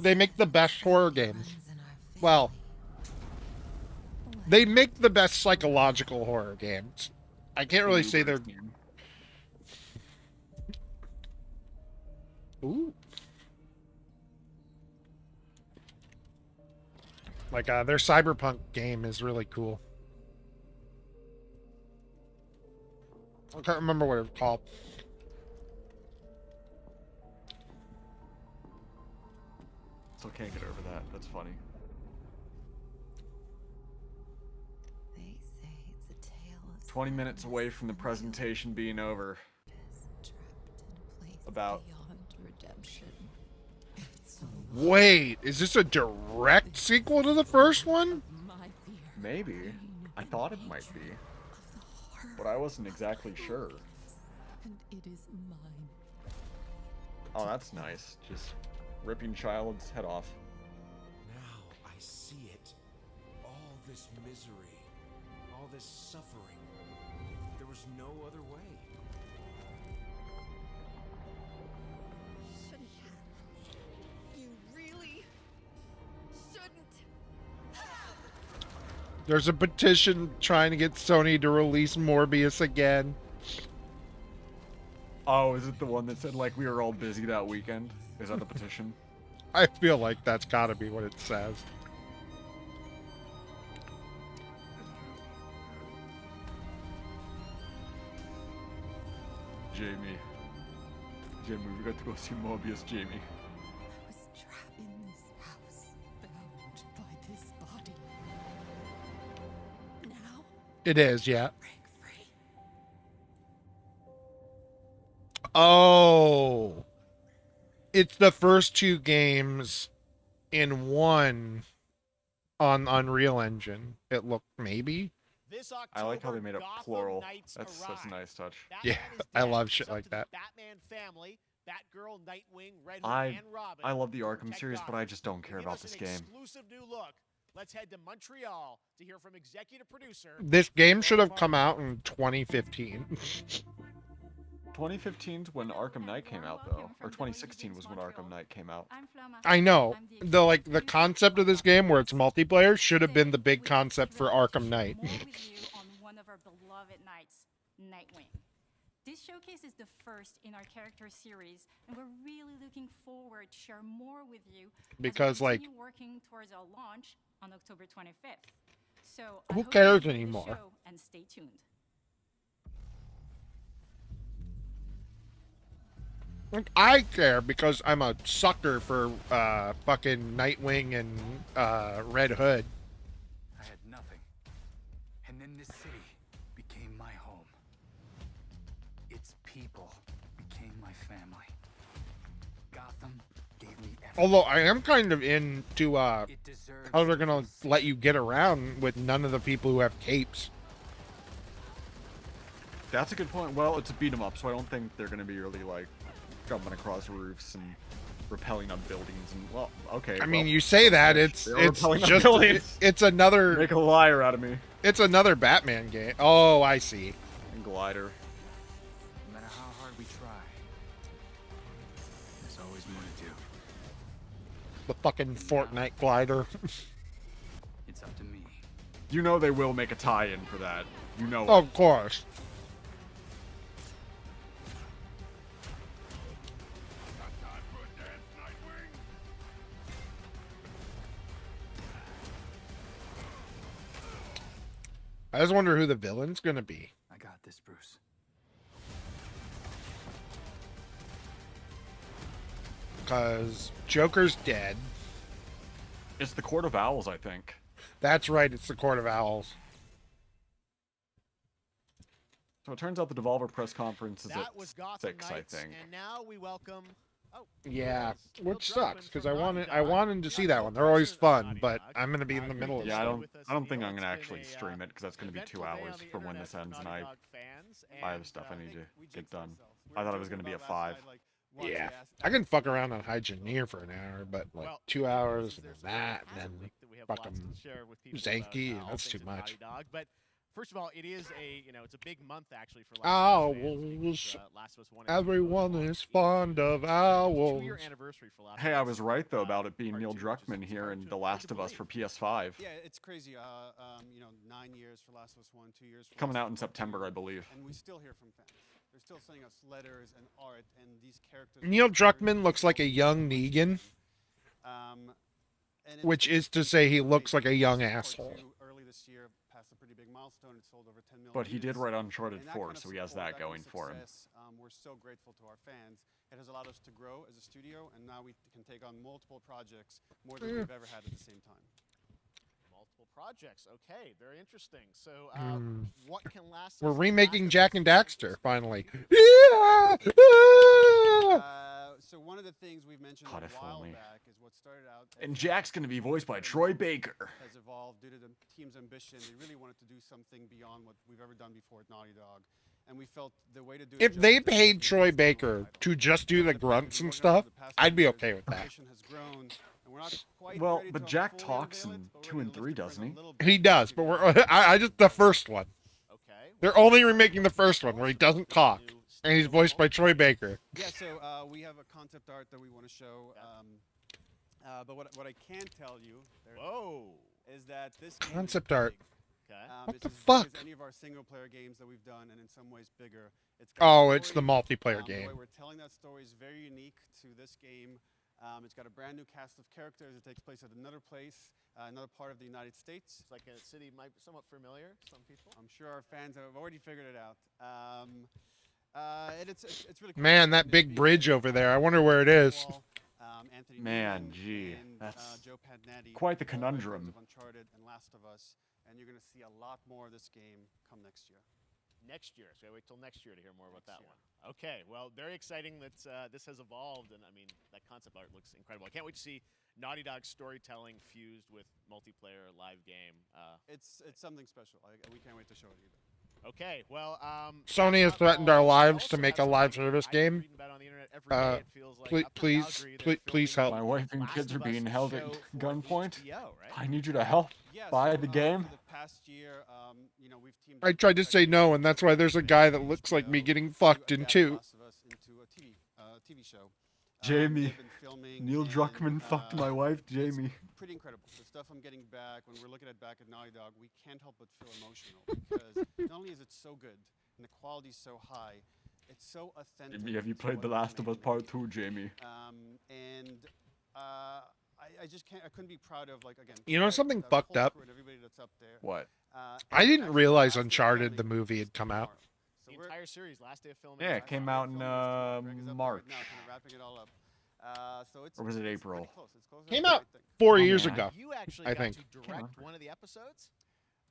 they make the best horror games. Well, they make the best psychological horror games. I can't really say they're. Ooh. Like their cyberpunk game is really cool. I can't remember what it's called. Still can't get over that. That's funny. They say it's a tale of 20 minutes away from the presentation being over. About. redemption. Wait, is this a direct sequel to the first one? Maybe. I thought it might be. But I wasn't exactly sure. And it is mine. Oh, that's nice. Just ripping Child's head off. Now I see it. All this misery. All this suffering. There was no other way. Shouldn't have. You really shouldn't. There's a petition trying to get Sony to release Morbius again. Oh, is it the one that said, like, we were all busy that weekend? Is that the petition? I feel like that's gotta be what it says. Jamie, we got to go see Morbius, Jamie. I was trapped in this house, bound by this body. Now, It is, yeah. Oh. It's the first two games in one on Unreal Engine. It looked maybe. I like how they made it plural. That's a nice touch. Yeah, I love shit like that. Batman family, Batgirl, Nightwing, Red Hood, and Robin. I love the Arkham series, but I just don't care about this game. Exclusive new look. Let's head to Montreal to hear from executive producer. This game should have come out in 2015. 2015's when Arkham Knight came out, though, or 2016 was when Arkham Knight came out. I know. The concept of this game where it's multiplayer should have been the big concept for Arkham Knight. On one of our beloved knights, Nightwing. This showcase is the first in our character series, and we're really looking forward to share more with you Because, as we like, continue working towards our launch on October 25th. So Who I hope cares you enjoy the anymore? show and stay tuned. Like, I care because I'm a sucker for fucking Nightwing and Red Hood. I had nothing. And then this city became my home. Its people became my family. Gotham gave me everything. Although I am kind of into how they're gonna let you get around with none of the people who have capes. That's a good point. Well, it's a beat 'em up, so I don't think they're gonna be really like jumping across roofs and rappelling on buildings. And well, okay. I mean, well, you say that it's rappelling on just buildings. it's another Make a liar out of me. It's another Batman game. Oh, I see. And glider. No matter how hard we try, there's always more to do. The fucking Fortnite glider. It's up to me. You know they will make a tie-in for that. You know. Of course. I just wonder who the villain's gonna be. I got this, Bruce. Because Joker's dead. It's the Court of Owls, I think. That's right, it's the Court of Owls. So it turns out the Devolver press conference is That was at Gotham 6, I Knights, think. And now we welcome. Oh, Yeah, which sucks because I wanted to see that one. They're always fun, but I'm gonna be in the middle of Yeah, it. I don't think I'm gonna actually stream it because that's gonna be 2 hours from when this ends, and I have stuff I need to get done. I thought it was gonna be a 5. Yeah, I can fuck around on High Engineer for an hour, but like 2 hours and then that, and then we have lots Fucking to share with people Zanky, about all that's things too at much. Naughty Dog. But first of all, it is it's a big month actually for Last Owls. of Us fans because, Last of Us 1 and 2 Everyone both is fond of owls. 2-year anniversary for Last Hey, of I Us. was right though about it being Neil Druckmann here in The Last of Us for PS5. Yeah, it's crazy. 9 years for Last of Us 1, 2 years for Coming Last out of in Us September, 2, I believe. and we still hear from fans. They're still sending us letters and art, and these characters. Neil Druckmann looks like a young Negan, And which is to say he looks like a young asshole. Early this year, passed a pretty big milestone. It sold over 10 million. But he did units. write Uncharted And that 4, kind of so he has support, that going kind of for him. success, we're so grateful to our fans. It has allowed us to grow as a studio, and now we can take on multiple projects, more than we've ever had at the same time. Multiple projects. Okay, very interesting. So, what can last? We're remaking Jack and Daxter finally. So one of the things we've mentioned God, a if while only. back is what started out. And Jack's gonna be voiced by Troy Baker. Has evolved due to the team's ambition. They really wanted to do something beyond what we've ever done before at Naughty Dog, and we felt the way to do. If they paid Troy Baker to just do the grunts and stuff, I'd be okay with that. Well, but Jack talks in 2 and 3, doesn't he? He does, but I just the first one. Okay. They're only remaking the first one where he doesn't talk, and he's voiced by Troy Baker. Yeah, so we have a concept art that we want to show. But what I can tell you is that this game Concept is art. big. What It's the as big fuck? as any of our single-player games that we've done, and in some ways bigger. It's Oh, it's the multiplayer The game. way we're telling that story is very unique to this game. It's got a brand new cast of characters. It takes place at another place, another part of the United States. It's like a city might be somewhat familiar to some people. I'm sure our fans have already figured it out. And it's really cool. Man, that big bridge over there. I wonder where it is. Man, gee, that's Joe Padnatti, quite the writers conundrum. of Uncharted and Last of Us, and you're going to see a lot more of this game come next year. Next year, so I wait till next year to hear more about that one. Okay, well, very exciting that this has evolved, and I mean that concept art looks incredible. I can't wait to see Naughty Dog storytelling fused with multiplayer live game. It's something special. We can't wait to show it either. Okay, well, Sony has threatened our lives to make a live service game. Please help. My wife and kids are being held at gunpoint. I need you to help buy the game. For the past year, we've teamed I tried to say no, and that's why there's a guy that looks like me getting fucked in two. Last of Us into a TV show. Jamie. They've been filming Neil and, Druckmann fucked my wife, it's Jamie. pretty incredible. The stuff I'm getting back, when we're looking at back at Naughty Dog, we can't help but feel emotional because not only is it so good and the quality's so high, it's so authentic. Jamie, have you to played what The we're Last of Us making. Part 2, Jamie? I just can't. I couldn't be proud of again. You know something fucked up? Everybody that's up there. What? I didn't realize Uncharted, the movie, had come out. The entire series, last day of filming. Yeah, it came out in March. Now, kind of wrapping it all up. So it's, Or was it it's April? pretty close. It's closer Came than out I think. 4 years man. ago. You actually I got think. to direct one of the episodes?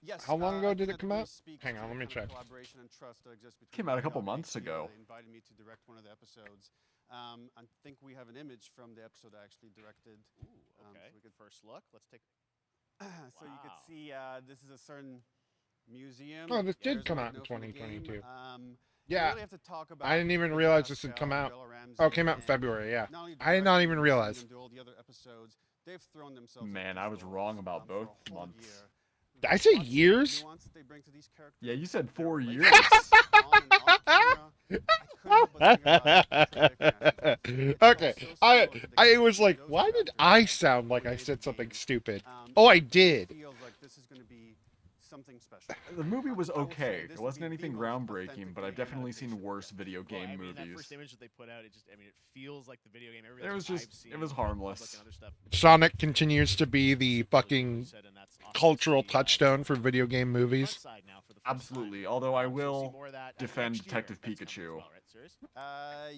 Yes. How long ago I did it can't come really out? speak Hang to on, the let me kind of check. Collaboration and trust that exists between Came out a couple Naughty Dog and months HBO. ago. They invited me to direct one of the episodes. I think we have an image from the episode I actually directed. Ooh, okay. So we could First look. Let's take. So you could see this is a certain museum. Oh, this did There's come what I out in know from the 2022. game. Yeah. Really have to talk about I didn't even the realize cast, this had come out. Bella Ramsey Oh, it came out in and February, yeah. not only I did not directing, even but realize. seeing them do all the other episodes. They've thrown themselves. Man, at I these was wrong about roles, both for a whole months. year. Did I say Watch the years? nuance that they bring to these characters, Yeah, you said their 4 years. relationships on and off camera. I couldn't help but think about it. Okay, I was like, why did I sound like I said something stupid? Oh, I did. Feels like this is going to be something special. The movie was I will say okay. this It will wasn't be anything the most groundbreaking, authentic but I've game definitely adaptation. seen worse video game Well, I mean, that movies. first image that they put out, it feels like the video game. Everything It was I've just, seen it was in public harmless. and other stuff, Sonic continues to be the fucking said, and that's awesome. cultural touchstone for video game movies. Side now for the first Absolutely, time. although I So we'll see will more of that, defend next year. Detective That's coming as Pikachu. well, right, Serious?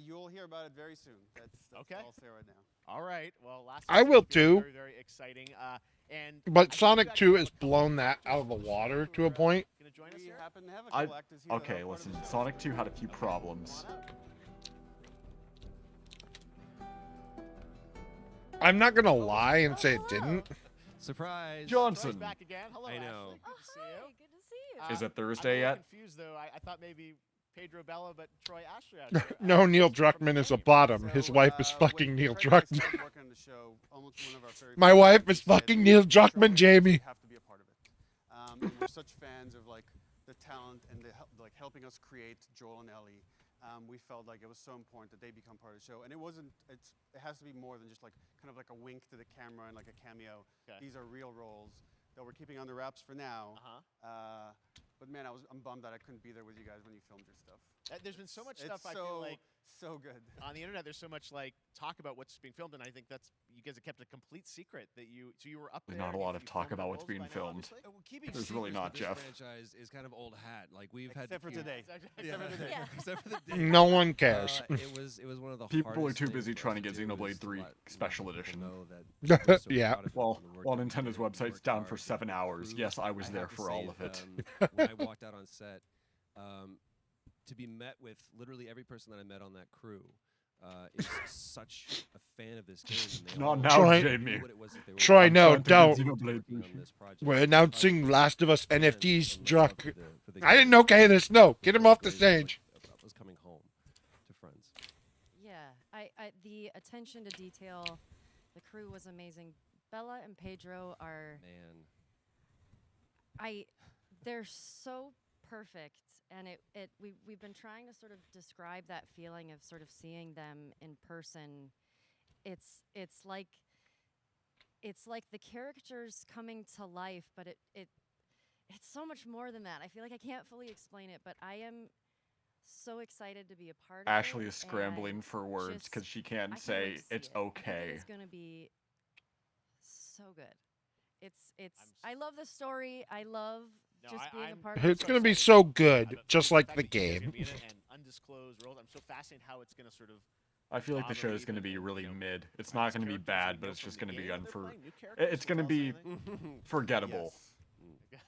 You'll hear about it very soon. That's Okay. all I'll say right now. All right. Well, last I will too. Very, very exciting. And I But think Sonic you 2 actually has have a couple blown of that actors out of the from water Sonic to who a are point. gonna join us We here? happen to have a I, couple actors here that are okay, part of listen, the show. Sonic 2 had a few problems. I'm not gonna lie and say it didn't. Surprise. Johnson. Back again. Hello, I know. Ashley. Good to see you. Good to see you. Is it I'm a Thursday little yet? confused though. I thought maybe Pedro Bella, but Troy Asher out there. No, Neil Druckmann is a bottom. His wife is fucking when Neil Craig and I Druckmann. started working on the show, almost one of our very My first wife things is we said fucking was, Neil "Troy, Druckmann, Jamie. You have to be a part of it. And we're such fans of like the talent and like helping us create Joel and Ellie. We felt like it was so important that they become part of the show, and it wasn't. It has to be more than just like kind of like a wink to the camera and like a cameo. Okay. These are real roles that we're keeping under wraps for now. But man, I'm bummed that I couldn't be there with you guys when you filmed your stuff. There's been so much It's stuff I feel like so good on the internet. There's so much like talk about what's being filmed, and I think that's you guys have kept a complete secret that you. So you were up There's there. not a and lot you of talk filmed about the what's roles being by now, filmed. obviously? Well, keeping There's really secrets not, with this Jeff. franchise is kind of old hat. Like we've Except had for today. Except for today. Yeah. Except for the day. No one cares. It was one of the People are hardest too things busy for trying to us get do Xenoblade is to 3 let Special people Edition. know that we're so Yeah. proud of Well, them and the work while that we Nintendo's did. We website's worked down hard for to 7 get hours, approved. yes, I was have there to for say all of it. when I walked out on set, to be met with literally every person that I met on that crew is such a fan of this game. And they Not all now, Troy- knew Jamie. what it was that they were Troy, doing. no, I'm don't. trying to get Xenoblade working on this project. We're announcing Last of Us NFTs, And Druck. for the I didn't game. okay this. No, get him off the Great feeling stage. of us coming home to friends. Yeah, I the attention to detail, the crew was amazing. Bella and Pedro are Man. they're so perfect, and we've been trying to sort of describe that feeling of sort of seeing them in person. It's like the characters coming to life, but it's so much more than that. I feel like I can't fully explain it, but I am so excited to be a part of it. Ashley is and scrambling for words just- because she I can't can't say wait to see it's it. I think okay. it's gonna be so good. It's I love the story. I love just being a part of It's it. gonna be so good, just like the fact that you guys are game. gonna be in it and undisclosed roles. I'm so fascinated how it's going to sort of. I feel like the show is dominate going to be and, really you know, mid. It's not going to be characters bad, we but know it's from just the going to be game. They're playing new It's going to be anything? forgettable.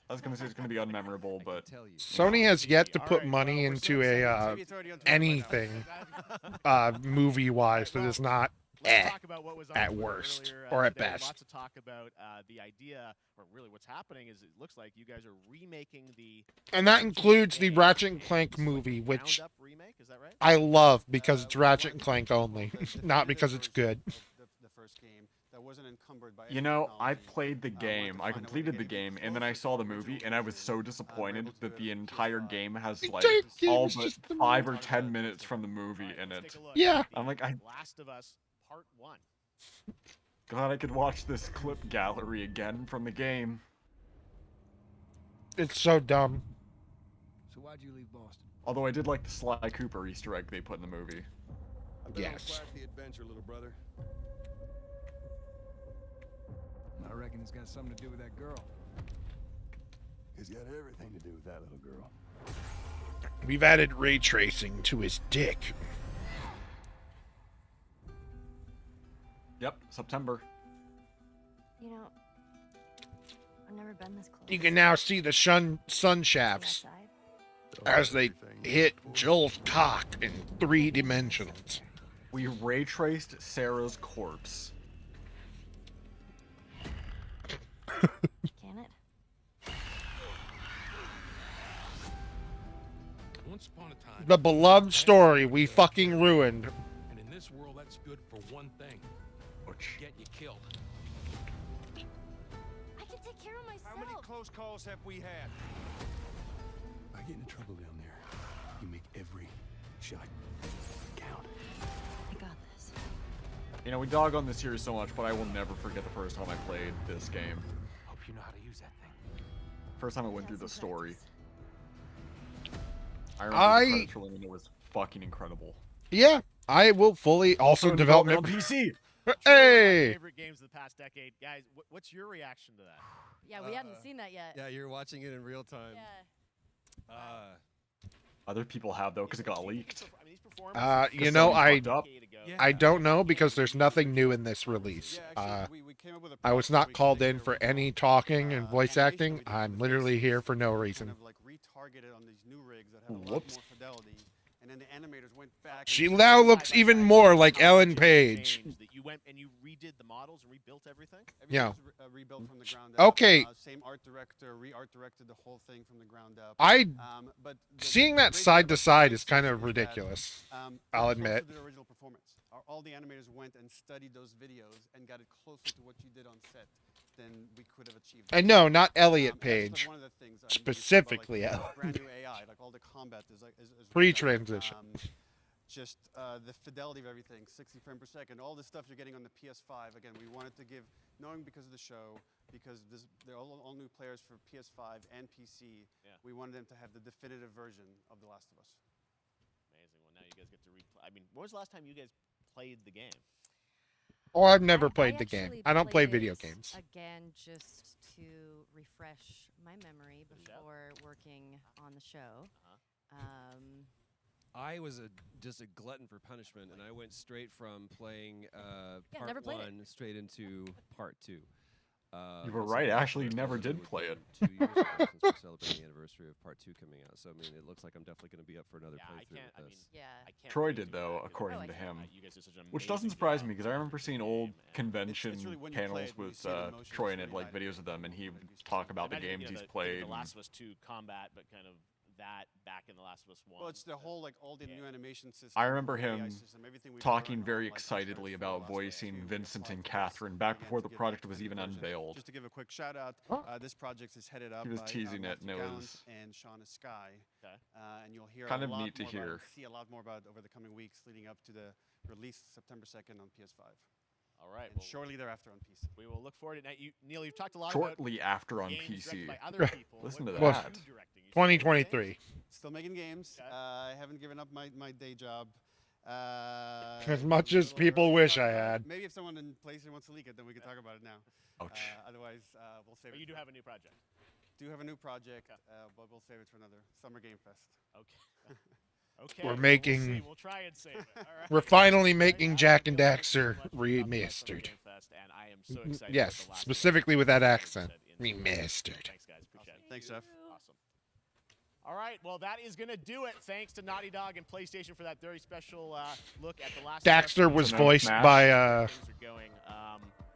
I was going to say it's going to be unmemorable, but Sony has yet to put Alright, money well, we're into so a excited. Maybe it's already on Twitter by now. anything movie-wise that is not Let's talk about what was on at Twitter worst earlier, or at today. best. Lots of talk about the idea, or really what's happening is it looks like you guys are remaking the. And that includes the game. Ratchet and Clank It's like a movie, which ground-up remake, is that right? I love because it's Ratchet and Clank only, not because it's good. The first game that wasn't encumbered by. you know, I played the game, I completed the game, and then I saw the movie, and I was so disappointed that the entire game has like all but 5 or 10 minutes from the movie in it. Yeah. I'm like, Last of Us Part 1. glad I could watch this clip gallery again from the game. It's so dumb. So why'd you leave Boston? Although I did like the Sly Cooper Easter egg they put in the movie. I've been on Yes. quite the adventure, little brother. I reckon it's got something to do with that girl. It's got everything to do with that little girl. We've added ray tracing to his dick. Yep, September. You know, I've never been this close. You can now see the sun shafts as they hit Joel's cock in 3 dimensionals. We ray traced Sarah's corpse. Can it? Once upon a time, The beloved story we fucking ruined. and in this world, that's good for one thing: get you killed. I can take care of myself. How many close calls have we had? I get into trouble down there. You make every shot count. I got this. You know, we dog on this series so much, but I will never forget the first time I played this game. Hope you know how to use that thing. First time I went through the story. I remember the credits rolling and it was fucking incredible. Yeah, I will fully also in development on PC. Hey. Favorite games of the past decade, guys. What's your reaction to that? Yeah, we hadn't seen that yet. Yeah, you're watching it in real time. Yeah. Other people have though, because it got leaked. You know, I I don't know because there's nothing new in this release. I was not called in for any talking and voice acting. I'm literally here for no reason. Like retargeted on these new rigs that have a lot Whoops. more fidelity, and and then the animators went back. She and now showed looks side-by-side even more how like much Ellen it Page. changed. That you went and you redid the models and rebuilt everything? Yeah. Everything was rebuilt from the ground up. Okay. Same art director, re-art directed the whole thing from the ground up. But Seeing that great side thing to about side this is kind season of that, ridiculous. they I'll closer admit. to the original performance. All the animators went and studied those videos and got it closer to what you did on set than we could have achieved. And no, not Elliot And that's, like, Page. one of the things, Specifically, you said about, Elliot. brand new AI, like all the combat is like is Pre-transition. Just the fidelity of everything, 60 frames per second, all the stuff you're getting on the PS5. Again, we wanted to give, knowing because of the show, because they're all new players for PS5 and PC. Yeah. We wanted them to have the definitive version of The Last of Us. Amazing. Well, now you guys get to replay. I mean, when was the last time you guys played the game? Oh, I've never played the game. actually I don't play played video it games. Again, just to refresh my memory before working on the show. I was just a glutton for punishment, and I went straight from playing Yeah, part never played it. 1 straight into part 2. You were so right. my Actually, first never episode did would play be it. 2 years ago since we're celebrating the anniversary of part 2 coming out. So I mean, it looks like I'm definitely going to be up for another playthrough with this. I can't Troy wait did to go though, back 'cause, according to him, you guys did such an which amazing doesn't surprise job me because I remember seeing old convention really when you play panels it, when you with see the emotion, Troy it's and it really like high. videos of them, and he would talk about the Imagine, games you know, he's the played. Last of Us 2 combat, but kind of that back in The Last of Us 1. Well, it's the whole, like, all the new animation system. I remember the AI him system, everything we've talking learned very on, like, excitedly for The about Last of Us voicing 2, we Vincent applied and to this, Catherine back again, before to the give product that was even version. unveiled. Just to give a quick shout out, this project is headed up He was by teasing it, Matthew and it Gallant was and Shauna Sky. Okay. And you'll hear kind a of lot neat to more hear. about, see a lot more about over the coming weeks leading up to the release September 2nd on PS5. All right. And shortly thereafter on PC. We will look forward to it. Now, Neil, you've talked a lot Shortly about after on games directed PC. by other people. Listen to Well, that. 2023. Still making games. I haven't given up my day job. As much as people wish I had. Maybe if someone in PlayStation wants to leak it, then we can talk about it now. Ouch. Otherwise, we'll save it. But you do have a new project. Do have a new project, but we'll save it for another Summer Game Fest. Okay. Okay. We're well, making. We'll, see. We'll try and save it. All right. We're finally making Jack and Thank you so Daxter much for dropping by Summer remastered. Game Fest, and I am so excited Yes, about The Last of Us specifically with that As you accent. said, in September. Remastered. Thanks, guys. Appreciate it. Thanks, Jeff. Awesome. All right, well, that is going to do it. Thanks to Naughty Dog and PlayStation for that very special look at The Last of Us. Daxter was So no voiced Smash? by Things are going.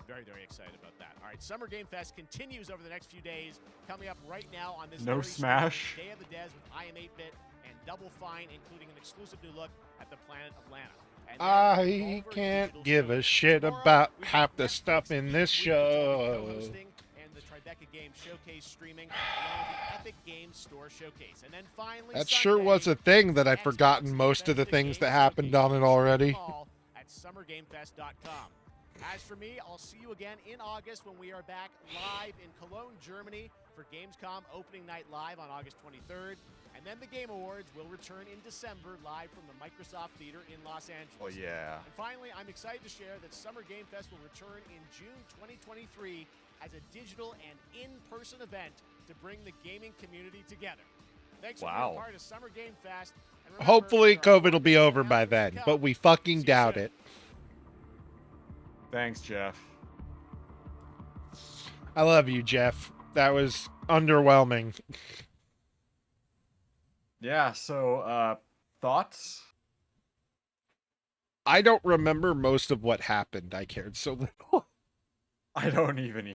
Very, very excited about that. All right, Summer Game Fest continues over the next few days. Coming up right now on this No very Smash? stream, Day of the Des with I Am 8-Bit and Double Fine, including an exclusive new look at the planet Atlanta. And then I Devolver can't Digital give a Showcase. shit Tomorrow, about we half have the Netflix stuff in this Each Week, which I'll be show. co-hosting, and the Tribeca Game Showcase streaming, along with the Epic Games Store Showcase. And then finally, That sure was a thing that I'd forgotten most of the things that happened on it already. At summergamefest.com. As for me, I'll see you again in August when we are back live in Cologne, Germany for Gamescom opening night live on August 23rd. And then the Game Awards will return in December live from the Microsoft Theater in Los Angeles. Oh yeah. And finally, I'm excited to share that Summer Game Fest will return in June 2023 as a digital and in-person event to bring the gaming community together. Thanks for being part of Summer Game Fest. And remember, Hopefully there are COVID will be over by then, but we fucking doubt it. Thanks, Jeff. I love you, Jeff. That was underwhelming. Yeah, so thoughts? I don't remember most of what happened. I cared so little. I don't even